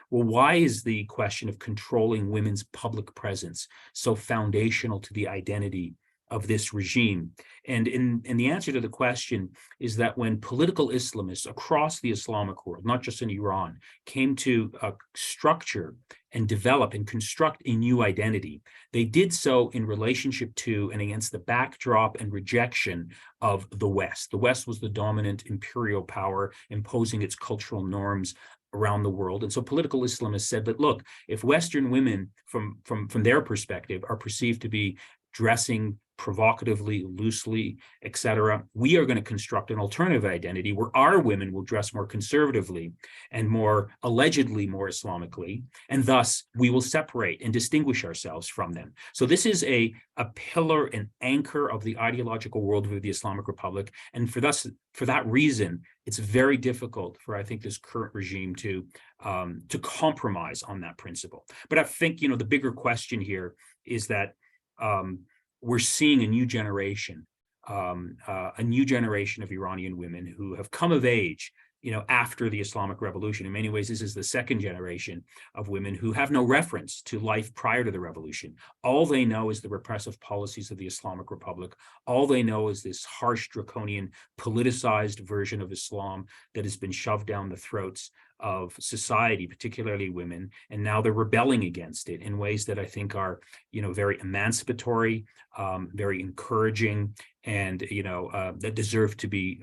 Speaker 6: well, why is the question of controlling women's public presence so foundational to the identity of this regime? And the answer to the question is that when political Islamists across the Islamic world, not just in Iran, came to structure and develop and construct a new identity, they did so in relationship to and against the backdrop and rejection of the West. The West was the dominant imperial power imposing its cultural norms around the world. And so political Islamists said that, look, if Western women from their perspective are perceived to be dressing provocatively, loosely, etc., we are going to construct an alternative identity where our women will dress more conservatively and allegedly more Islamically, and thus we will separate and distinguish ourselves from them. So this is a pillar and anchor of the ideological worldview of the Islamic Republic, and for that reason, it's very difficult for, I think, this current regime to compromise on that principle. But I think, the bigger question here is that we're seeing a new generation of Iranian women who have come of age, after the Islamic Revolution. In many ways, this is the second generation of women who have no reference to life prior to the revolution. All they know is the repressive policies of the Islamic Republic. All they know is this harsh, draconian, politicized version of Islam that has been shoved down the throats of society, particularly women, and now they're rebelling against it in ways that I think are, very emancipatory, very encouraging, and that deserve to be,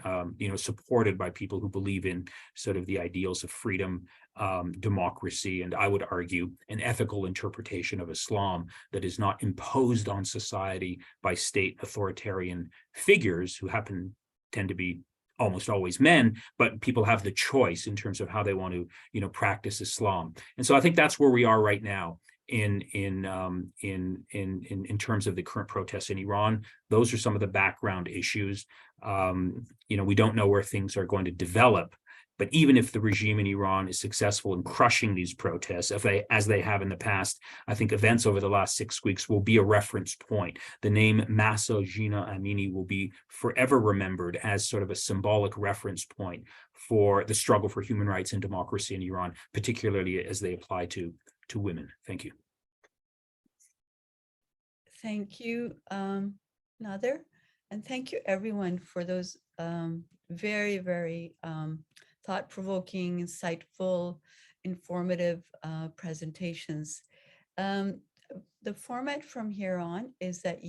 Speaker 6: supported by people who believe in sort of the ideals of freedom, democracy, and I would argue an ethical interpretation of Islam that is not imposed on society by state authoritarian figures who tend to be almost always men, but people have the choice in terms of how they want to, practice Islam. And so I think that's where we are right now in terms of the current protests in Iran. Those are some of the background issues. We don't know where things are going to develop, but even if the regime in Iran is successful in crushing these protests, as they have in the past, I think events over the last 6 weeks will be a reference point. The name Mahsa Jina Amini will be forever remembered as sort of a symbolic reference point for the struggle for human rights and democracy in Iran, particularly as they apply to women. Thank you.
Speaker 3: Thank you, Nader. And thank you everyone for those very, very thought-provoking, insightful, informative presentations. The format from here on is that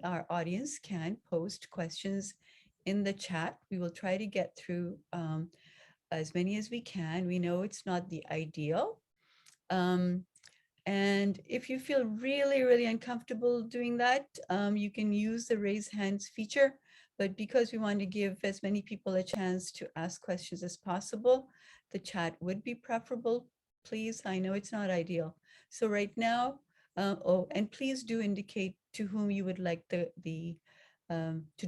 Speaker 3: our audience can post questions in the chat. We will try to get through as many as we can. We know it's not the ideal. And if you feel really, really uncomfortable doing that, you can use the raise hands feature. But because we want to give as many people a chance to ask questions as possible, the chat would be preferable. Please, I know it's not ideal. So right now, and please do indicate to whom you would like to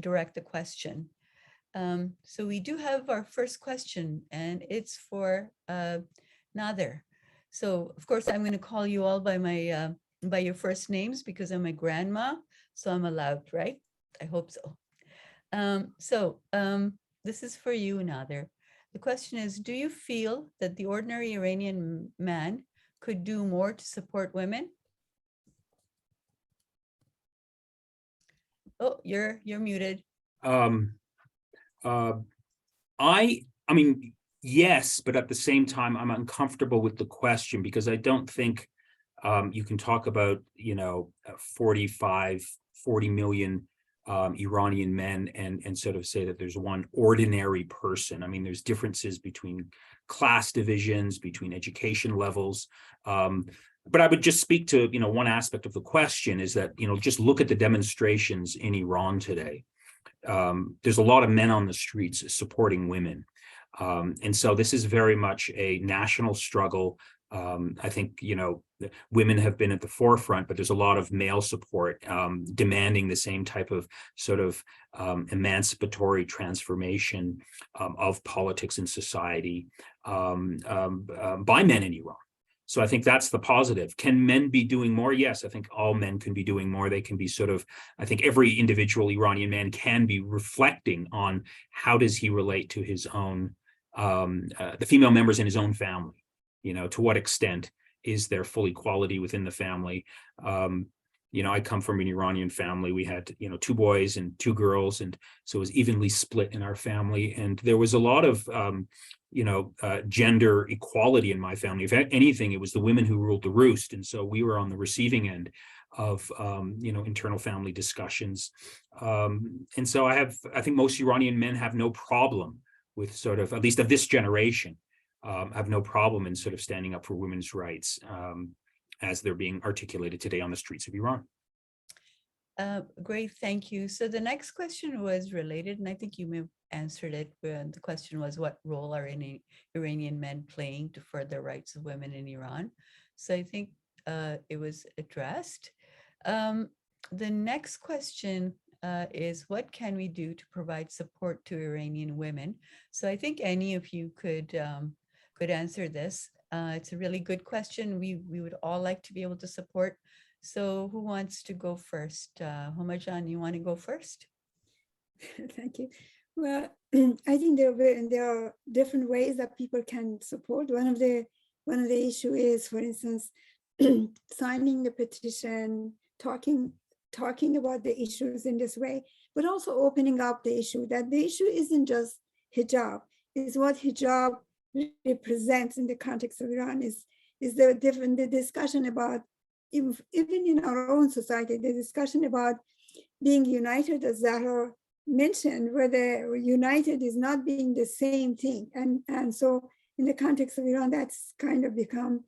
Speaker 3: direct the question. So we do have our first question, and it's for Nader. So of course, I'm going to call you all by your first names because I'm a grandma, so I'm allowed, right? I hope so. This is for you, Nader. The question is, do you feel that the ordinary Iranian man could do more to support women? Oh, you're muted.
Speaker 6: I mean, yes, but at the same time, I'm uncomfortable with the question because I don't think you can talk about, 40 million Iranian men and sort of say that there's one ordinary person. I mean, there's differences between class divisions, between education levels. But I would just speak to, one aspect of the question is that, just look at the demonstrations in Iran today. There's a lot of men on the streets supporting women. And so this is very much a national struggle. I think, women have been at the forefront, but there's a lot of male support demanding the same type of sort of emancipatory transformation of politics and society by men in Iran. So I think that's the positive. Can men be doing more? Yes, I think all men can be doing more. They can be I think every individual Iranian man can be reflecting on how does he relate to his own, the female members in his own family. To what extent is there full equality within the family? I come from an Iranian family. We had, 2 boys and 2 girls. And so it was evenly split in our family. And there was a lot of, gender equality in my family. If anything, it was the women who ruled the roost. And so we were on the receiving end of, internal family discussions. And so I think most Iranian men have no problem with sort of, at least of this generation, have no problem in sort of standing up for women's rights as they're being articulated today on the streets of Iran.
Speaker 3: Great, thank you. So the next question was related, and I think you may have answered it. The question was, what role are any Iranian men playing to further rights of women in Iran? So I think it was addressed. The next question is, what can we do to provide support to Iranian women? So I think any of you could answer this. It's a really good question. We would all like to be able to support. So who wants to go first? Homajan, you want to go first?
Speaker 4: Thank you. Well, I think there are different ways that people can support. One of the issue is, for instance, signing the petition, talking about the issues in this way, but also opening up the issue that the issue isn't just hijab. Is what hijab represents in the context of Iran is the discussion about, even in our own society, the discussion about being united, as Zahra mentioned, where the united is not being the same thing. And so in the context of Iran, that's kind of become,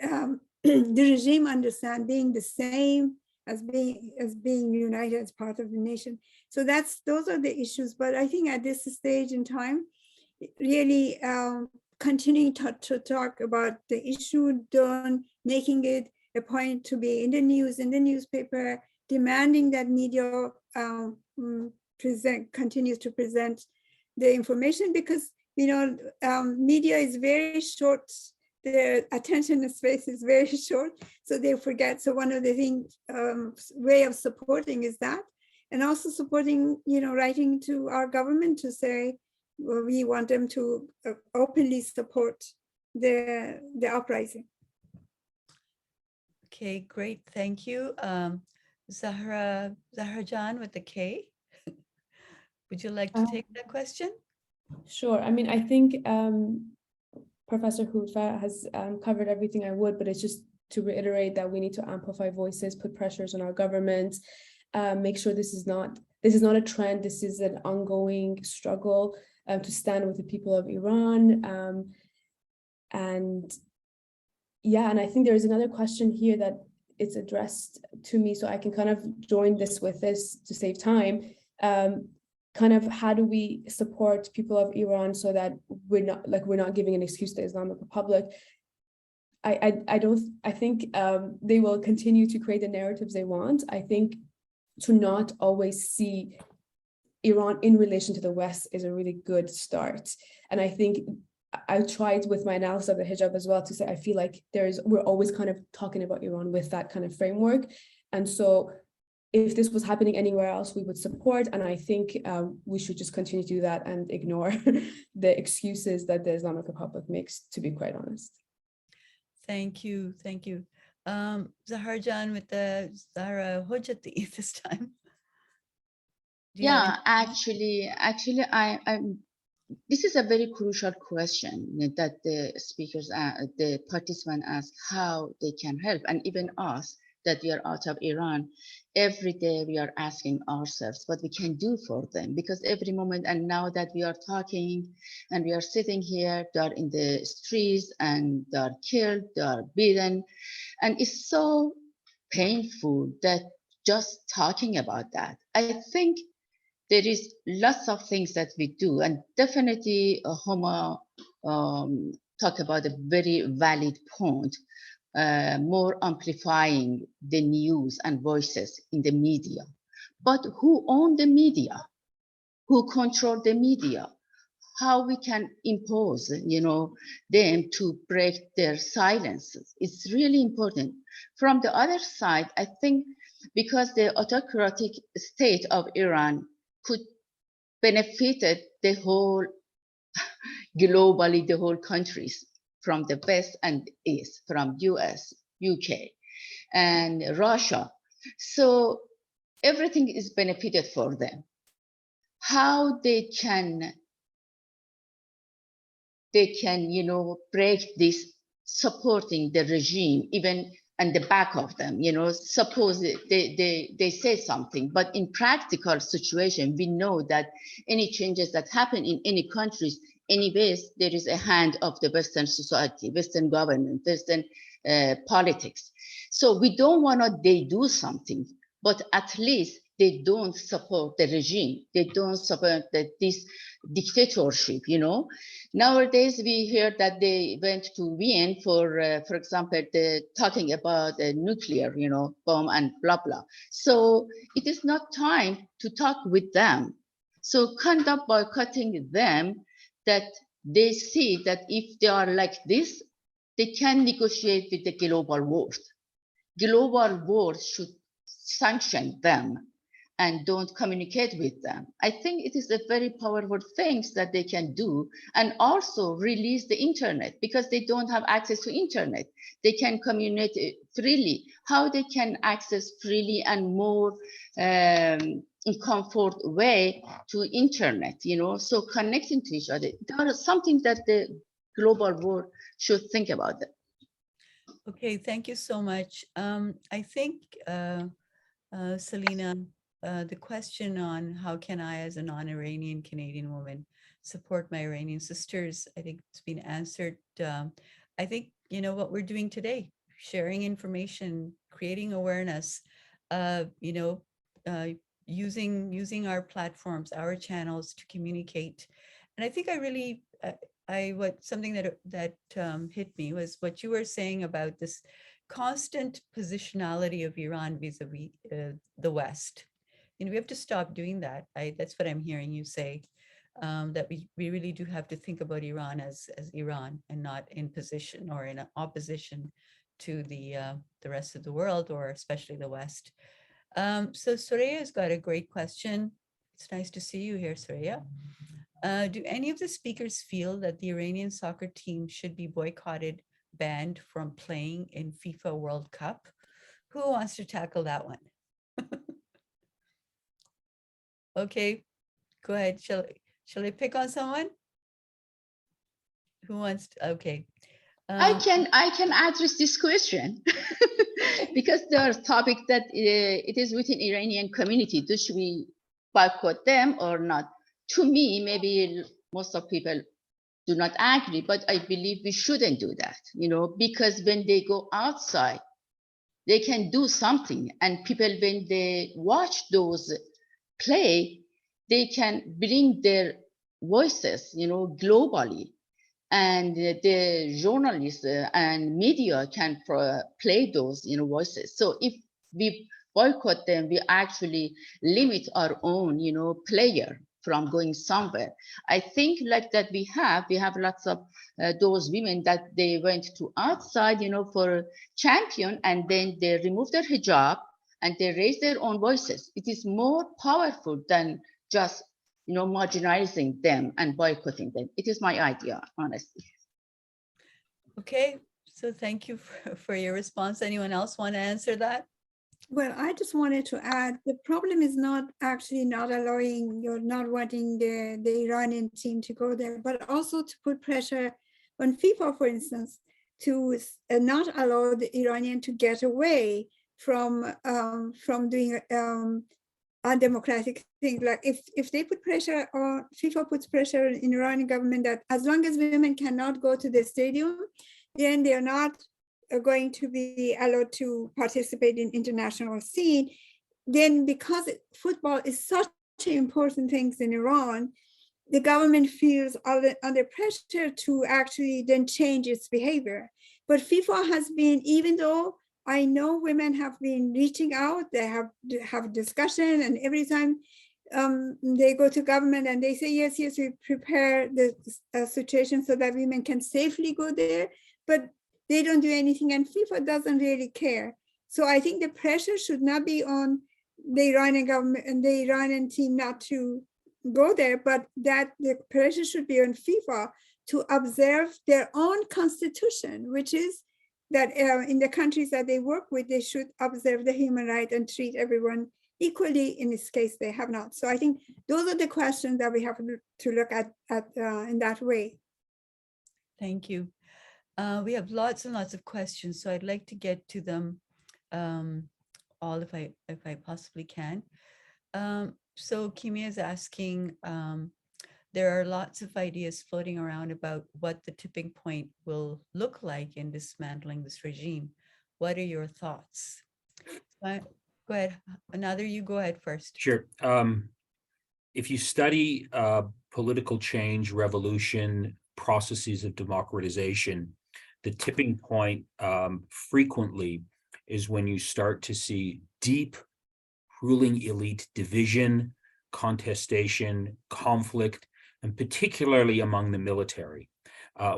Speaker 4: the regime understand being the same as being united as part of the nation. So those are the issues. But I think at this stage in time, really continuing to talk about the issue, making it a point to be in the news, in the newspaper, demanding that media continues to present the information, because media is very short. Their attention space is very short, so they forget. So one of the things, way of supporting is that, and also supporting, writing to our government to say, well, we want them to openly support the uprising.
Speaker 3: Okay, great. Thank you. Zahra Jan with the K. Would you like to take that question?
Speaker 5: Sure. I mean, I think Professor Hoofa has covered everything I would, but it's just to reiterate that we need to amplify voices, put pressures on our government, make sure this is not a trend. This is an ongoing struggle to stand with the people of Iran. And I think there is another question here that it's addressed to me, so I can kind of join this with this to save time. Kind of how do we support people of Iran so that we're not giving an excuse to Islamic Republic? I think they will continue to create the narratives they want. I think to not always see Iran in relation to the West is a really good start. And I think I tried with my analysis of the hijab as well to say, I feel like we're always kind of talking about Iran with that kind of framework. And so if this was happening anywhere else, we would support. And I think we should just continue to do that and ignore the excuses that the Islamic Republic makes, to be quite honest.
Speaker 3: Thank you. Thank you. Zahra Jan with the Zahra Hojati this time.
Speaker 2: Yeah, actually, this is a very crucial question that the speakers, the participants ask, how they can help, and even us that we are out of Iran, every day we are asking ourselves what we can do for them, because every moment, and now that we are talking and we are sitting here, they are in the streets and they are killed, they are beaten, and it's so painful that just talking about that. I think there is lots of things that we do, and definitely Homa talk about a very valid point, more amplifying the news and voices in the media. But who own the media? Who control the media? How we can impose, them to break their silences? It's really important. From the other side, I think because the autocratic state of Iran could benefited the whole, globally, the whole countries from the West and East, from US, UK, and Russia. So everything is benefited for them. How they can break this supporting the regime, even and the back of them, suppose they say something, but in practical situation, we know that any changes that happen in any countries, anyways, there is a hand of the Western society, Western government, Western politics. So we don't want they do something, but at least they don't support the regime. They don't support this dictatorship, Nowadays, we hear that they went to Vienna for example, talking about nuclear, bomb and blah, blah. So it is not time to talk with them. So kind of boycotting them, that they see that if they are like this, they can negotiate with the global world. Global world should sanction them and don't communicate with them. I think it is a very powerful things that they can do, and also release the internet, because they don't have access to internet. They can communicate freely. How they can access freely and more in comfort way to internet, so connecting to each other. There is something that the global world should think about that.
Speaker 3: Okay, thank you so much. I think, Selena, the question on how can I, as a non-Iranian Canadian woman, support my Iranian sisters, I think it's been answered. I think, what we're doing today, sharing information, creating awareness, using our platforms, our channels to communicate. And I think I really, something that hit me was what you were saying about this constant positionality of Iran vis-a-vis the West. You know, we have to stop doing that. That's what I'm hearing you say, that we really do have to think about Iran as Iran and not in position or in opposition to the rest of the world, or especially the West. So Soreya's got a great question. It's nice to see you here, Soreya. Do any of the speakers feel that the Iranian soccer team should be boycotted, banned from playing in FIFA World Cup? Who wants to tackle that one? Okay, go ahead. Shall I pick on someone? Who wants to? Okay.
Speaker 2: I can address this question because there's a topic that it is within Iranian community. Should we boycott them or not? To me, maybe most of people do not agree, but I believe we shouldn't do that, you know, because when they go outside, they can do something, and people, when they watch those play, they can bring their voices, you know, globally. And the journalists and media can play those, you know, voices. So if we boycott them, we actually limit our own, you know, player from going somewhere. I think like that we have lots of those women that they went to outside, you know, for champion, and then they remove their hijab and they raise their own voices. It is more powerful than just, you know, marginalizing them and boycotting them. It is my idea, honestly.
Speaker 3: Okay, so thank you for your response. Anyone else want to answer that?
Speaker 4: Well, I just wanted to add, the problem is not actually not allowing, you're not wanting the Iranian team to go there, but also to put pressure on FIFA, for instance, to not allow the Iranian to get away from doing undemocratic things. Like if they put pressure, or FIFA puts pressure in Iranian government that as long as women cannot go to the stadium, then they're not going to be allowed to participate in international scene, then because football is such an important thing in Iran, the government feels under pressure to actually then change its behavior. But FIFA has been, even though I know women have been reaching out, they have discussion, and every time they go to government and they say, yes, we prepare the situation so that women can safely go there, but they don't do anything, and FIFA doesn't really care. So I think the pressure should not be on the Iranian government and the Iranian team not to go there, but that the pressure should be on FIFA to observe their own constitution, which is that in the countries that they work with, they should observe the human right and treat everyone equally. In this case, they have not. So I think those are the questions that we have to look at in that way.
Speaker 3: Thank you. We have lots and lots of questions, so I'd like to get to them all if I possibly can. So Kimia is asking, there are lots of ideas floating around about what the tipping point will look like in dismantling this regime. What are your thoughts? Go ahead, Nader, you go ahead first.
Speaker 6: Sure. If you study political change, revolution, processes of democratization, the tipping point frequently is when you start to see deep ruling elite division, contestation, conflict, and particularly among the military.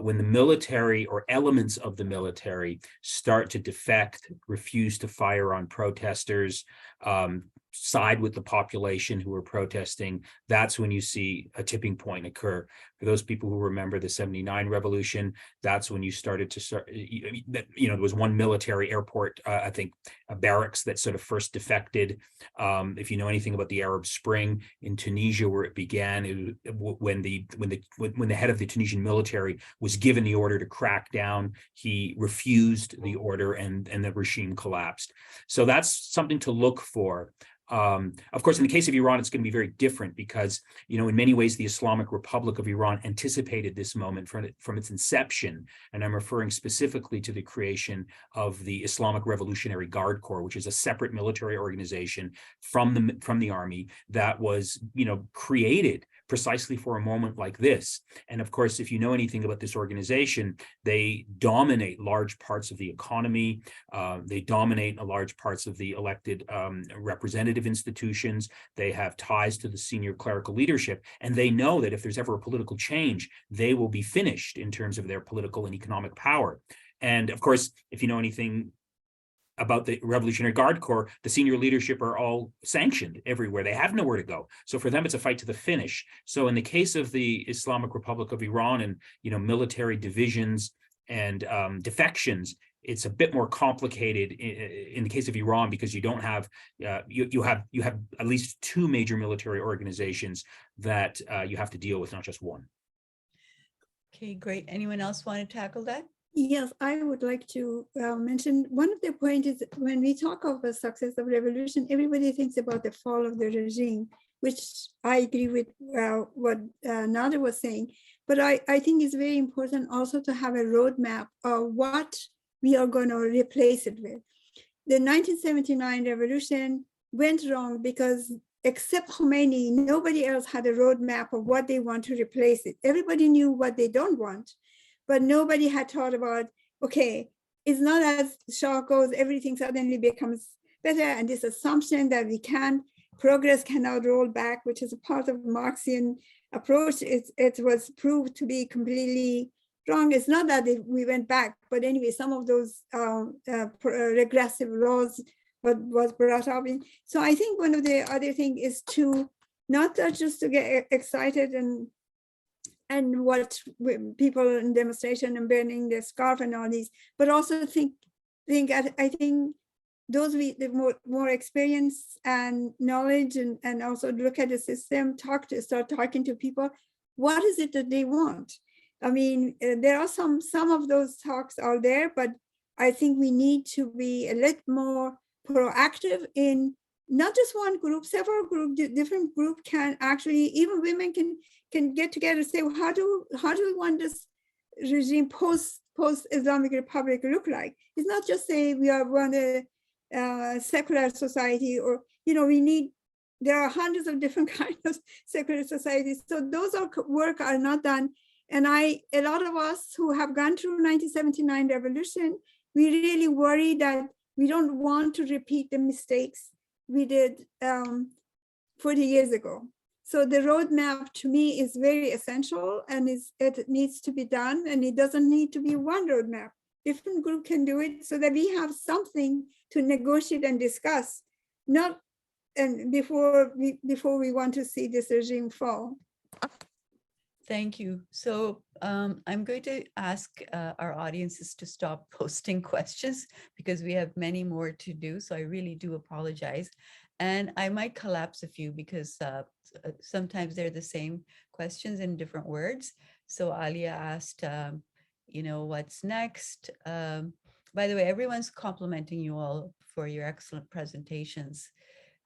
Speaker 6: When the military or elements of the military start to defect, refuse to fire on protesters, side with the population who are protesting, that's when you see a tipping point occur. For those people who remember the 79 revolution, that's when you started to there was one military airport, I think a barracks that sort of first defected. If you know anything about the Arab Spring in Tunisia, where it began, when the head of the Tunisian military was given the order to crack down, he refused the order and the regime collapsed. So that's something to look for. Of course, in the case of Iran, it's going to be very different because, in many ways, the Islamic Republic of Iran anticipated this moment from its inception. And I'm referring specifically to the creation of the Islamic Revolutionary Guard Corps, which is a separate military organization from the army that was, created precisely for a moment like this. And of course, if you know anything about this organization, they dominate large parts of the economy. They dominate large parts of the elected representative institutions. They have ties to the senior clerical leadership, and they know that if there's ever a political change, they will be finished in terms of their political and economic power. And of course, if you know anything about the Revolutionary Guard Corps, the senior leadership are all sanctioned everywhere. They have nowhere to go. So for them, it's a fight to the finish. So in the case of the Islamic Republic of Iran and, military divisions and defections, it's a bit more complicated in the case of Iran, because you don't have, you have at least two major military organizations that you have to deal with, not just one.
Speaker 3: Okay, great. Anyone else want to tackle that?
Speaker 4: Yes, I would like to mention one of the points is when we talk of the success of revolution, everybody thinks about the fall of the regime, which I agree with what Nader was saying. But I think it's very important also to have a roadmap of what we are going to replace it with. The 1979 revolution went wrong because except Khomeini, nobody else had a roadmap of what they want to replace it. Everybody knew what they don't want, but nobody had thought about, okay, it's not as Shah goes, everything suddenly becomes better. And this assumption that progress cannot roll back, which is a part of Marxian approach, it was proved to be completely wrong. It's not that we went back, but anyway, some of those regressive laws was brought up in. So I think one of the other thing is to not just to get excited and what people in demonstration and burning their scarf and all these, but also I think those with more experience and knowledge and also look at the system, start talking to people. What is it that they want? I mean, there are some of those talks are there, but I think we need to be a little more proactive in not just one group, several groups, different group can actually, even women can get together and say, well, how do we want this regime post-Islamic Republic look like? It's not just say we want a secular society, or, there are hundreds of different kinds of secular societies. So those work are not done. And a lot of us who have gone through 1979 revolution, we really worry that we don't want to repeat the mistakes we did 40 years ago. So the roadmap to me is very essential, and it needs to be done, and it doesn't need to be one roadmap. Different group can do it so that we have something to negotiate and discuss, not before we want to see this regime fall.
Speaker 3: Thank you. So I'm going to ask our audiences to stop posting questions because we have many more to do. So I really do apologize. And I might collapse a few because sometimes they're the same questions in different words. So Alia asked, what's next? By the way, everyone's complimenting you all for your excellent presentations.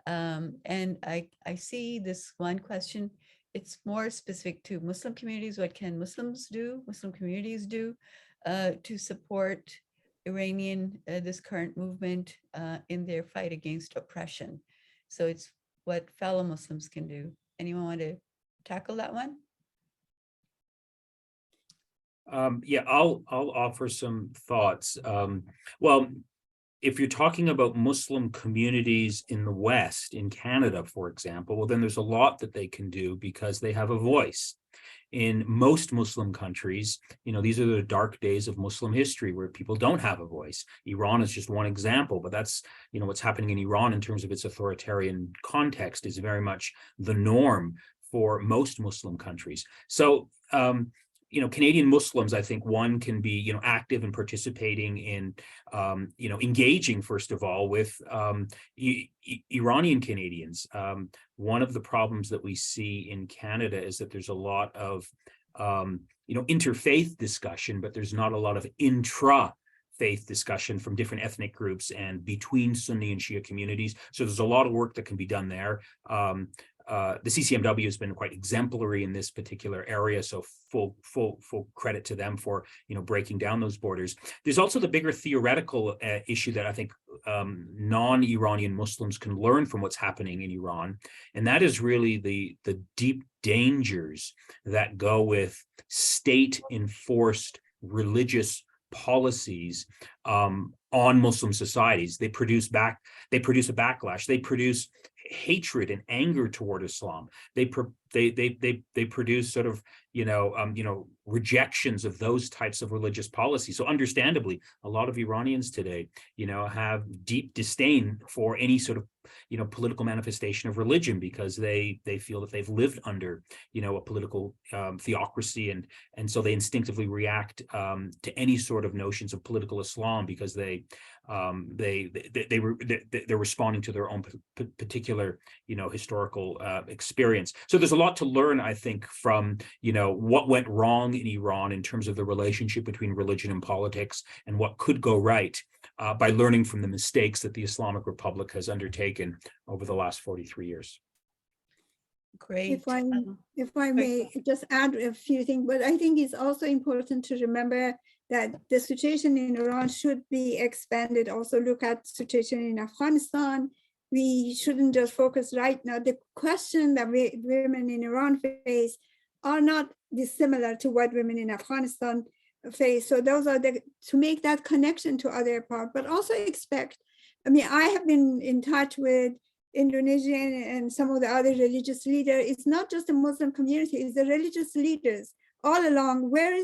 Speaker 3: And I see this one question. It's more specific to Muslim communities. What can Muslim communities do to support this current movement in their fight against oppression? So it's what fellow Muslims can do. Anyone want to tackle that one?
Speaker 6: Yeah, I'll offer some thoughts. Well, if you're talking about Muslim communities in the West, in Canada, for example, well, then there's a lot that they can do because they have a voice. In most Muslim countries, these are the dark days of Muslim history where people don't have a voice. Iran is just one example, but that's, what's happening in Iran in terms of its authoritarian context is very much the norm for most Muslim countries. So, Canadian Muslims, I think one can be, active and participating in, engaging, first of all, with Iranian Canadians. One of the problems that we see in Canada is that there's a lot of, interfaith discussion, but there's not a lot of intra-faith discussion from different ethnic groups and between Sunni and Shia communities. So there's a lot of work that can be done there. The CCMW has been quite exemplary in this particular area, so full credit to them for breaking down those borders. There's also the bigger theoretical issue that I think non-Iranian Muslims can learn from what's happening in Iran. And that is really the deep dangers that go with state-enforced religious policies on Muslim societies. They produce a backlash. They produce hatred and anger toward Islam. They produce sort of rejections of those types of religious policies. So understandably, a lot of Iranians today, have deep disdain for any sort of political manifestation of religion, because they feel that they've lived under a political theocracy, and so they instinctively react to any sort of notions of political Islam, because they're responding to their own particular historical experience. So there's a lot to learn, I think, from what went wrong in Iran in terms of the relationship between religion and politics, and what could go right by learning from the mistakes that the Islamic Republic has undertaken over the last 43 years.
Speaker 3: Great.
Speaker 4: If I may just add a few things, but I think it's also important to remember that the situation in Iran should be expanded. Also look at the situation in Afghanistan. We shouldn't just focus right now. The question that women in Iran face are not dissimilar to what women in Afghanistan face. So those are to make that connection to other part, but also expect, I have been in touch with Indonesian and some of the other religious leaders. It's not just the Muslim community, it's the religious leaders all along. Where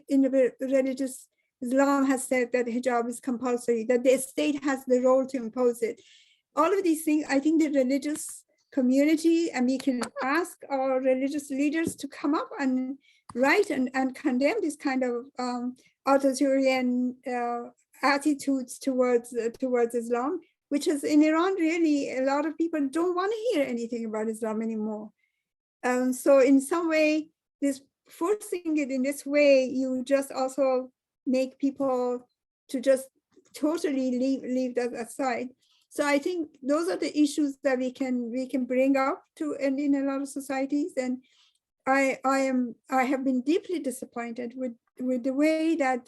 Speaker 4: in the religious Islam has said that hijab is compulsory, that the state has the role to impose it. All of these things, I think the religious community, and we can ask our religious leaders to come up and write and condemn this kind of authoritarian attitudes towards Islam, which is in Iran, really, a lot of people don't want to hear anything about Islam anymore. So in some way, this forcing it in this way, you just also make people to just totally leave that aside. So I think those are the issues that we can bring up to and in a lot of societies. And I have been deeply disappointed with the way that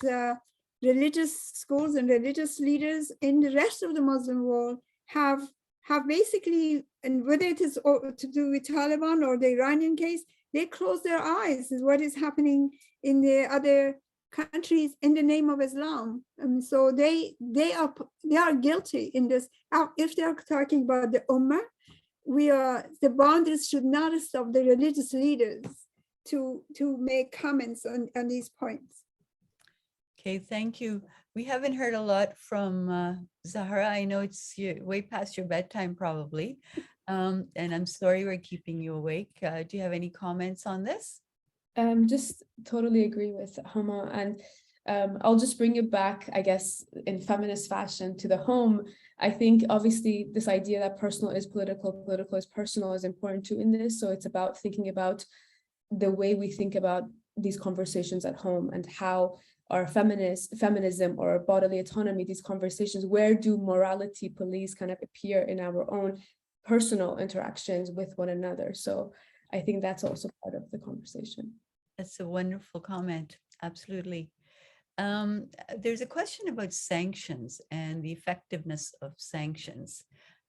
Speaker 4: religious schools and religious leaders in the rest of the Muslim world have basically, and whether it is to do with Taliban or the Iranian case, they close their eyes is what is happening in the other countries in the name of Islam. So they are guilty in this. If they are talking about the Ummah, the boundaries should not stop the religious leaders to make comments on these points.
Speaker 3: Okay, thank you. We haven't heard a lot from Zahra. I know it's way past your bedtime probably, and I'm sorry we're keeping you awake. Do you have any comments on this?
Speaker 5: Just totally agree with Homa, and I'll just bring it back, I guess, in feminist fashion to the home. I think obviously this idea that personal is political, political is personal is important too in this. So it's about thinking about the way we think about these conversations at home, and how our feminism or bodily autonomy, these conversations, where do morality police kind of appear in our own personal interactions with one another. So I think that's also part of the conversation.
Speaker 3: That's a wonderful comment. Absolutely. There's a question about sanctions and the effectiveness of sanctions,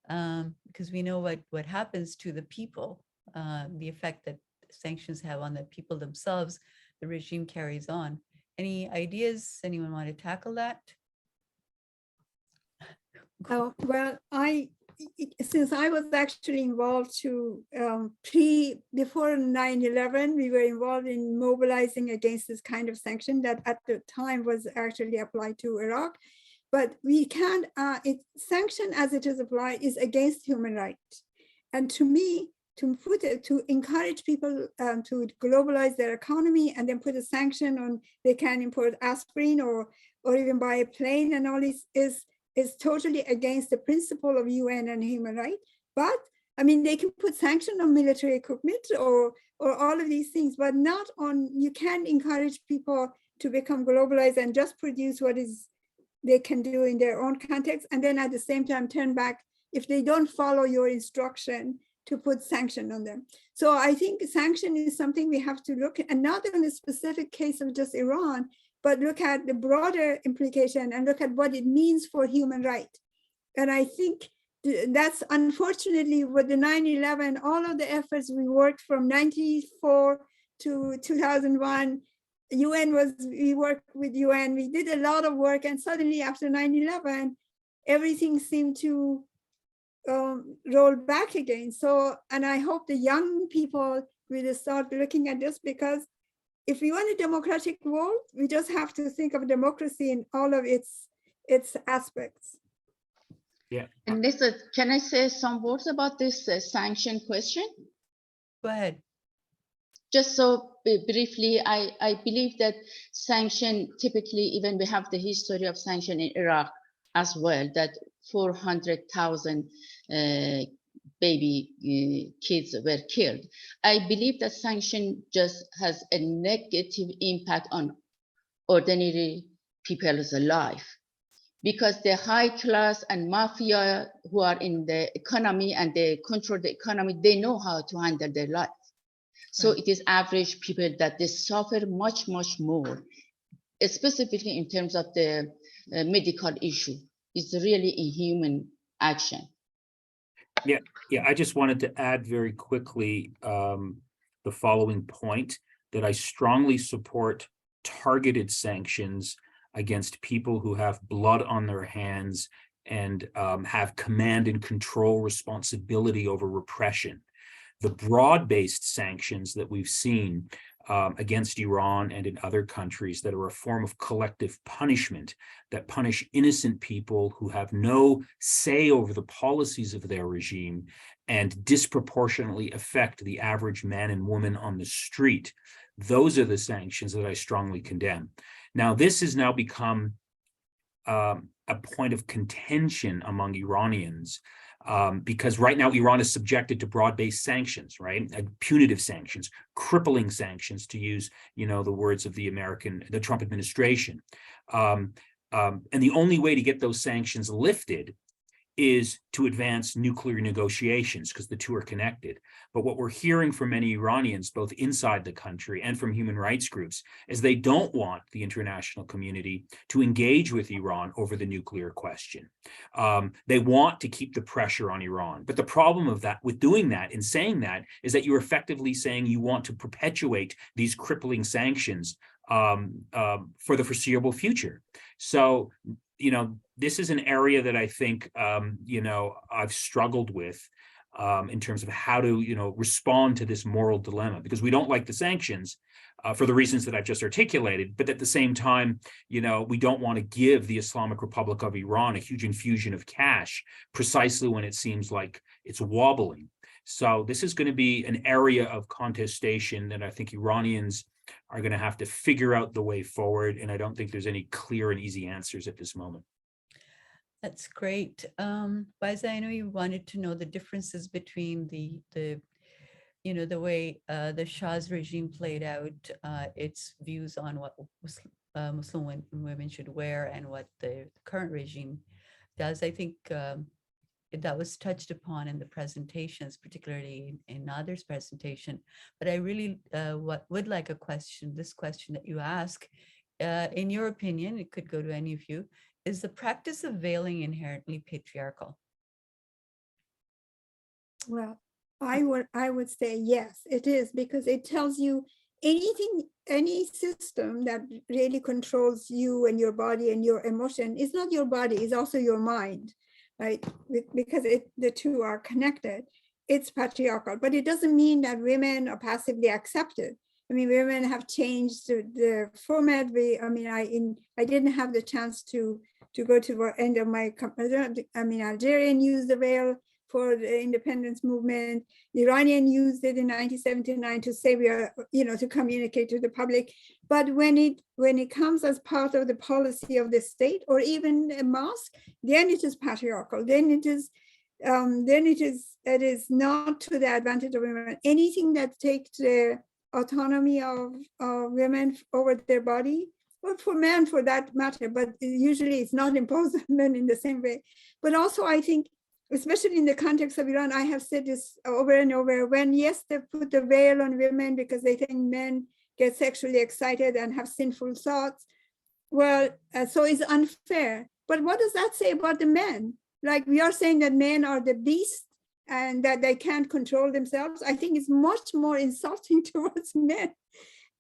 Speaker 3: because we know what happens to the people, the effect that sanctions have on the people themselves, the regime carries on. Any ideas? Anyone want to tackle that?
Speaker 4: Oh, well, since I was actually involved before 9/11, we were involved in mobilizing against this kind of sanction that at the time was actually applied to Iraq. But we can't, sanction as it is applied is against human rights. And to me, to encourage people to globalize their economy and then put a sanction on, they can import aspirin or even buy a plane and all this is totally against the principle of UN and human rights. But they can put sanction on military equipment or all of these things, but not on, you can't encourage people to become globalized and just produce what is they can do in their own context. And then at the same time, turn back if they don't follow your instruction to put sanction on them. So I think sanction is something we have to look at, and not in a specific case of just Iran, but look at the broader implication and look at what it means for human rights. And I think that's unfortunately with the 9/11, all of the efforts we worked from 94 to 2001, we worked with UN, we did a lot of work, and suddenly after 9/11, everything seemed to roll back again. So, and I hope the young people will start looking at this, because if we want a democratic world, we just have to think of democracy in all of its aspects.
Speaker 6: Yeah.
Speaker 2: And Lisa, can I say some words about this sanction question?
Speaker 3: Go ahead.
Speaker 2: Just so briefly, I believe that sanction, typically, even we have the history of sanction in Iraq as well, that 400,000 baby kids were killed. I believe that sanction just has a negative impact on ordinary people's life, because the high class and mafia who are in the economy and they control the economy, they know how to handle their life. So it is average people that they suffer much, much more, specifically in terms of the medical issue. It's really inhuman action.
Speaker 6: Yeah, I just wanted to add very quickly the following point, that I strongly support targeted sanctions against people who have blood on their hands and have command and control responsibility over repression. The broad-based sanctions that we've seen against Iran and in other countries that are a form of collective punishment, that punish innocent people who have no say over the policies of their regime and disproportionately affect the average man and woman on the street. Those are the sanctions that I strongly condemn. Now, this has now become a point of contention among Iranians, because right now Iran is subjected to broad-based sanctions, right? Punitive sanctions, crippling sanctions, to use, the words of the Trump administration. And the only way to get those sanctions lifted is to advance nuclear negotiations, because the two are connected. But what we're hearing from many Iranians, both inside the country and from human rights groups, is they don't want the international community to engage with Iran over the nuclear question. They want to keep the pressure on Iran. But the problem with doing that, in saying that, is that you're effectively saying you want to perpetuate these crippling sanctions for the foreseeable future. So, this is an area that I think, I've struggled with in terms of how to, respond to this moral dilemma, because we don't like the sanctions for the reasons that I've just articulated. But at the same time, we don't want to give the Islamic Republic of Iran a huge infusion of cash precisely when it seems like it's wobbling. So this is going to be an area of contestation that I think Iranians are going to have to figure out the way forward. And I don't think there's any clear and easy answers at this moment.
Speaker 3: That's great. Faiza, I know you wanted to know the differences between the way the Shah's regime played out, its views on what Muslim women should wear and what the current regime does. I think that was touched upon in the presentations, particularly in Nader's presentation. But I really would like this question that you ask. In your opinion, it could go to any of you, is the practice of veiling inherently patriarchal?
Speaker 4: Well, I would say yes, it is, because it tells you any system that really controls you and your body and your emotion is not your body, it's also your mind, right? Because the two are connected. It's patriarchal, but it doesn't mean that women are passively accepted. I mean, women have changed the format. I didn't have the chance to go to the end of my, Algerian used the veil for the independence movement. The Iranian used it in 1979 to say we are, to communicate to the public. But when it comes as part of the policy of the state or even a mosque, then it is patriarchal. Then it is not to the advantage of women. Anything that takes the autonomy of women over their body, or for men for that matter, but usually it's not imposed on men in the same way. But also I think, especially in the context of Iran, I have said this over and over, when yes, they put the veil on women because they think men get sexually excited and have sinful thoughts, Well, so it's unfair. But what does that say about the men? Like we are saying that men are the beast and that they can't control themselves. I think it's much more insulting towards men.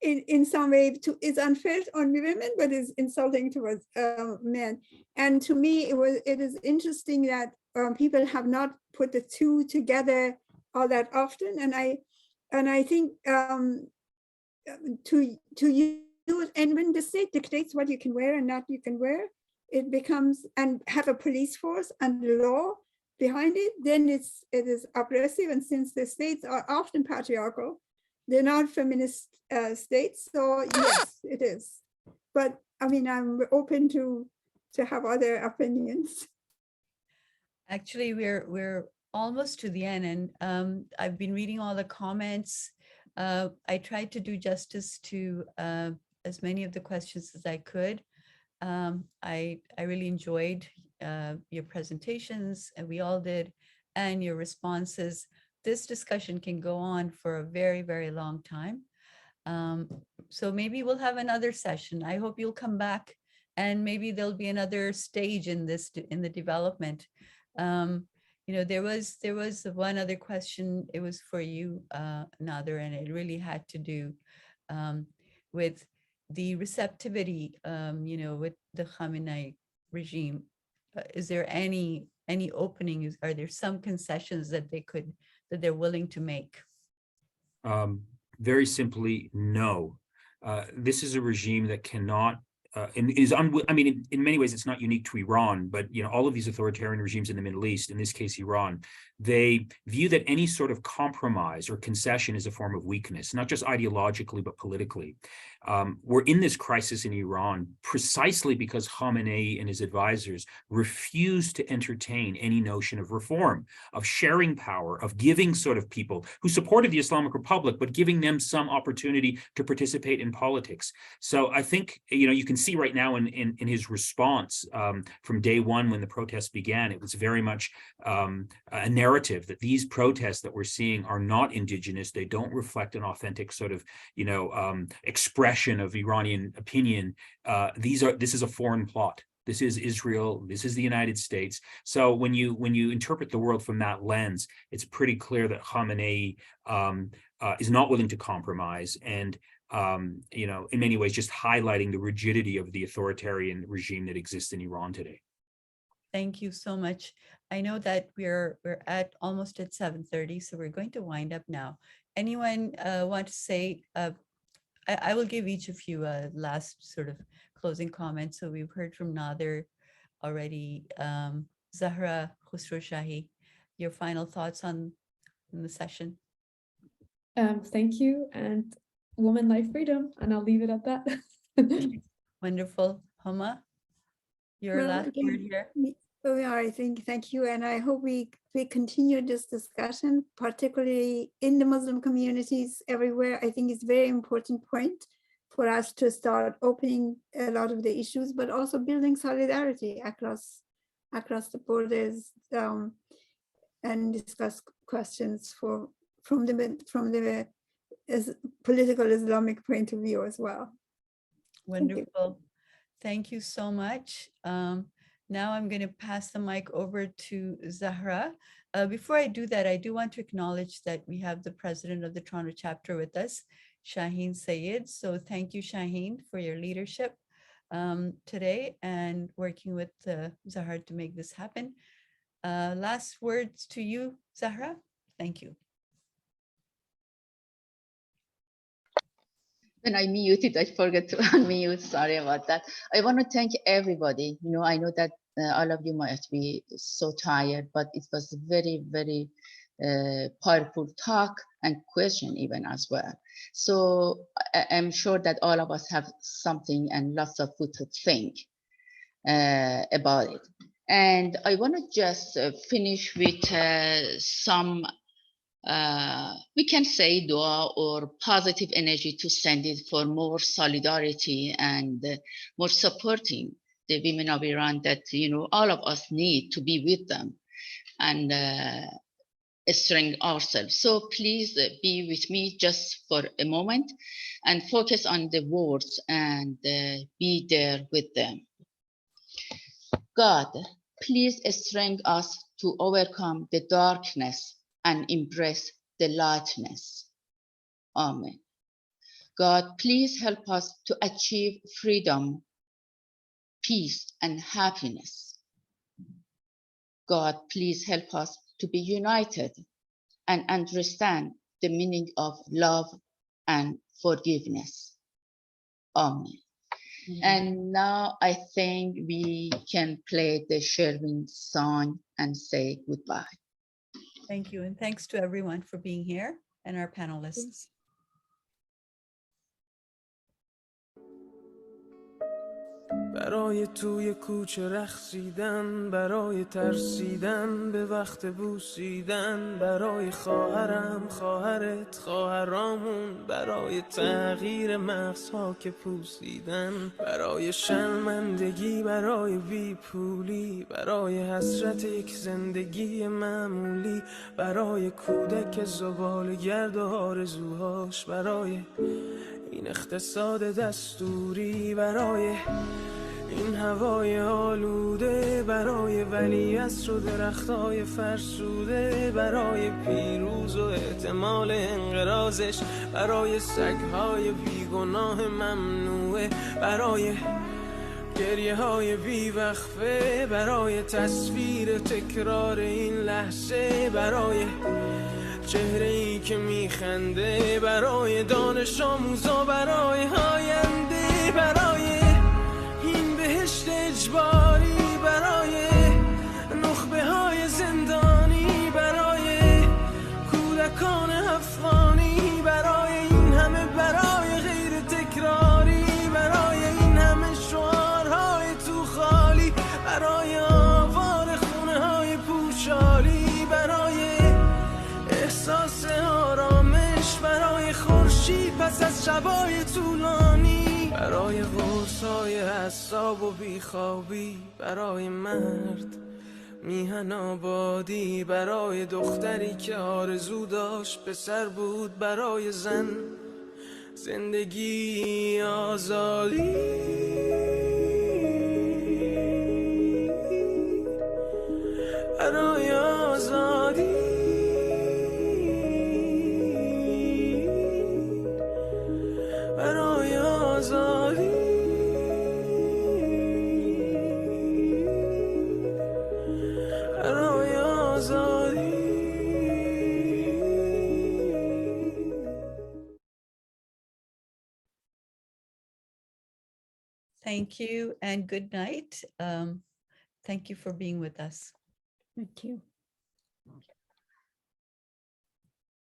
Speaker 4: In some way, it's unfair on women, but it's insulting towards men. And to me, it is interesting that people have not put the two together all that often. And I think to use, and when the state dictates what you can wear and not you can wear, it becomes, and have a police force and law behind it, then it is oppressive. And since the states are often patriarchal, they're not feminist states, so yes, it is. But I mean, I'm open to have other opinions.
Speaker 3: Actually, we're almost to the end, and I've been reading all the comments. I tried to do justice to as many of the questions as I could. I really enjoyed your presentations, and we all did, and your responses. This discussion can go on for a very, very long time. So maybe we'll have another session. I hope you'll come back, and maybe there'll be another stage in this, in the development. You know, there was one other question. It was for you, Nader, and it really had to do with the receptivity, you know, with the Khamenei regime. Is there any openings? Are there some concessions that they're willing to make?
Speaker 6: Very simply, no. This is a regime that cannot, and is I mean, in many ways, it's not unique to Iran, but you know, all of these authoritarian regimes in the Middle East, in this case, Iran, they view that any sort of compromise or concession is a form of weakness, not just ideologically, but politically. We're in this crisis in Iran precisely because Khamenei and his advisors refuse to entertain any notion of reform, of sharing power, of giving sort of people who supported the Islamic Republic, but giving them some opportunity to participate in politics. So I think, you know, you can see right now in his response from day one when the protests began, it was very much a narrative that these protests that we're seeing are not indigenous. They don't reflect an authentic sort of, you know, expression of Iranian opinion. This is a foreign plot. This is Israel. This is the United States. So when you interpret the world from that lens, it's pretty clear that Khamenei is not willing to compromise, and you know, in many ways, just highlighting the rigidity of the authoritarian regime that exists in Iran today.
Speaker 3: Thank you so much. I know that we're at almost at 7:30, so we're going to wind up now. Anyone want to say? I will give each of you a last sort of closing comment. So we've heard from Nader already. Zahra Khosrowshahi, your final thoughts on the session?
Speaker 5: Thank you, and woman, life, freedom, and I'll leave it at that.
Speaker 3: Wonderful. Homa, your
Speaker 4: Well,
Speaker 3: last
Speaker 4: again,
Speaker 3: word here.
Speaker 4: I think, thank you. And I hope we continue this discussion, particularly in the Muslim communities everywhere. I think it's a very important point for us to start opening a lot of the issues, but also building solidarity across the borders, and discuss questions from the political Islamic point of view as well.
Speaker 3: Wonderful. Thank you so much. Now I'm going to pass the mic over to Zahra. Before I do that, I do want to acknowledge that we have the president of the Toronto chapter with us, Shaheen Sayed. So thank you, Shaheen, for your leadership today and working with Zahra to make this happen. Last words to you, Zahra. Thank you.
Speaker 2: When I muted, I forgot to unmute. Sorry about that. I want to thank everybody. You know, I know that all of you might be so tired, but it was a very, very powerful talk and question even as well. So I'm sure that all of us have something and lots of food to think about it. And I want to just finish with some we can say dua or positive energy to send it for more solidarity and more supporting the women of Iran that, you know, all of us need to be with them. And strengthen ourselves. So please be with me just for a moment and focus on the words and be there with them. God, please strengthen us to overcome the darkness and embrace the lightness. Amen. God, please help us to achieve freedom, peace, and happiness. God, please help us to be united and understand the meaning of love and forgiveness. Amen. And now I think we can play the Sherwin song and say goodbye.
Speaker 3: Thank you. And thanks to everyone for being here and our panelists.
Speaker 7: برای توی کوچه رقصیدن، برای ترسیدن به وقت بوسیدن، برای خواهرم، خواهرت، خواهرامون، برای تغییر مغزها که پوسیدن، برای شرمندگی، برای بیپولی، برای حسرت یک زندگی معمولی، برای کودک زباله‌گرد و آرزوهاش، برای این اقتصاد دستوری، برای این هوای آلوده، برای ولیعصر و درختای فرسوده، برای پیروز و احتمال انقراضش، برای سگهای بیگناه ممنوعه، برای گریه های بیوقفه، برای تصویر تکرار این لحظه، برای چهره ای که میخنده، برای دانش آموزا، برای آینده، برای این بهشت اجباری، برای نخبه های زندانی، برای کودکان افغانی، برای این همه برای غیر تکراری، برای این همه شعارهای تو خالی، برای آوار خونه های پوشالی، برای احساس آرامش، برای خورشید پس از شبای طولانی، برای قرصای اعصاب و بیخوابی، برای مرد میهن آبادی، برای دختری که آرزو داشت پسر بود، برای زن زندگی آزادی، برای آزادی، برای آزادی، برای آزادی.
Speaker 3: Thank you and good night. Thank you for being with us.
Speaker 5: Thank you.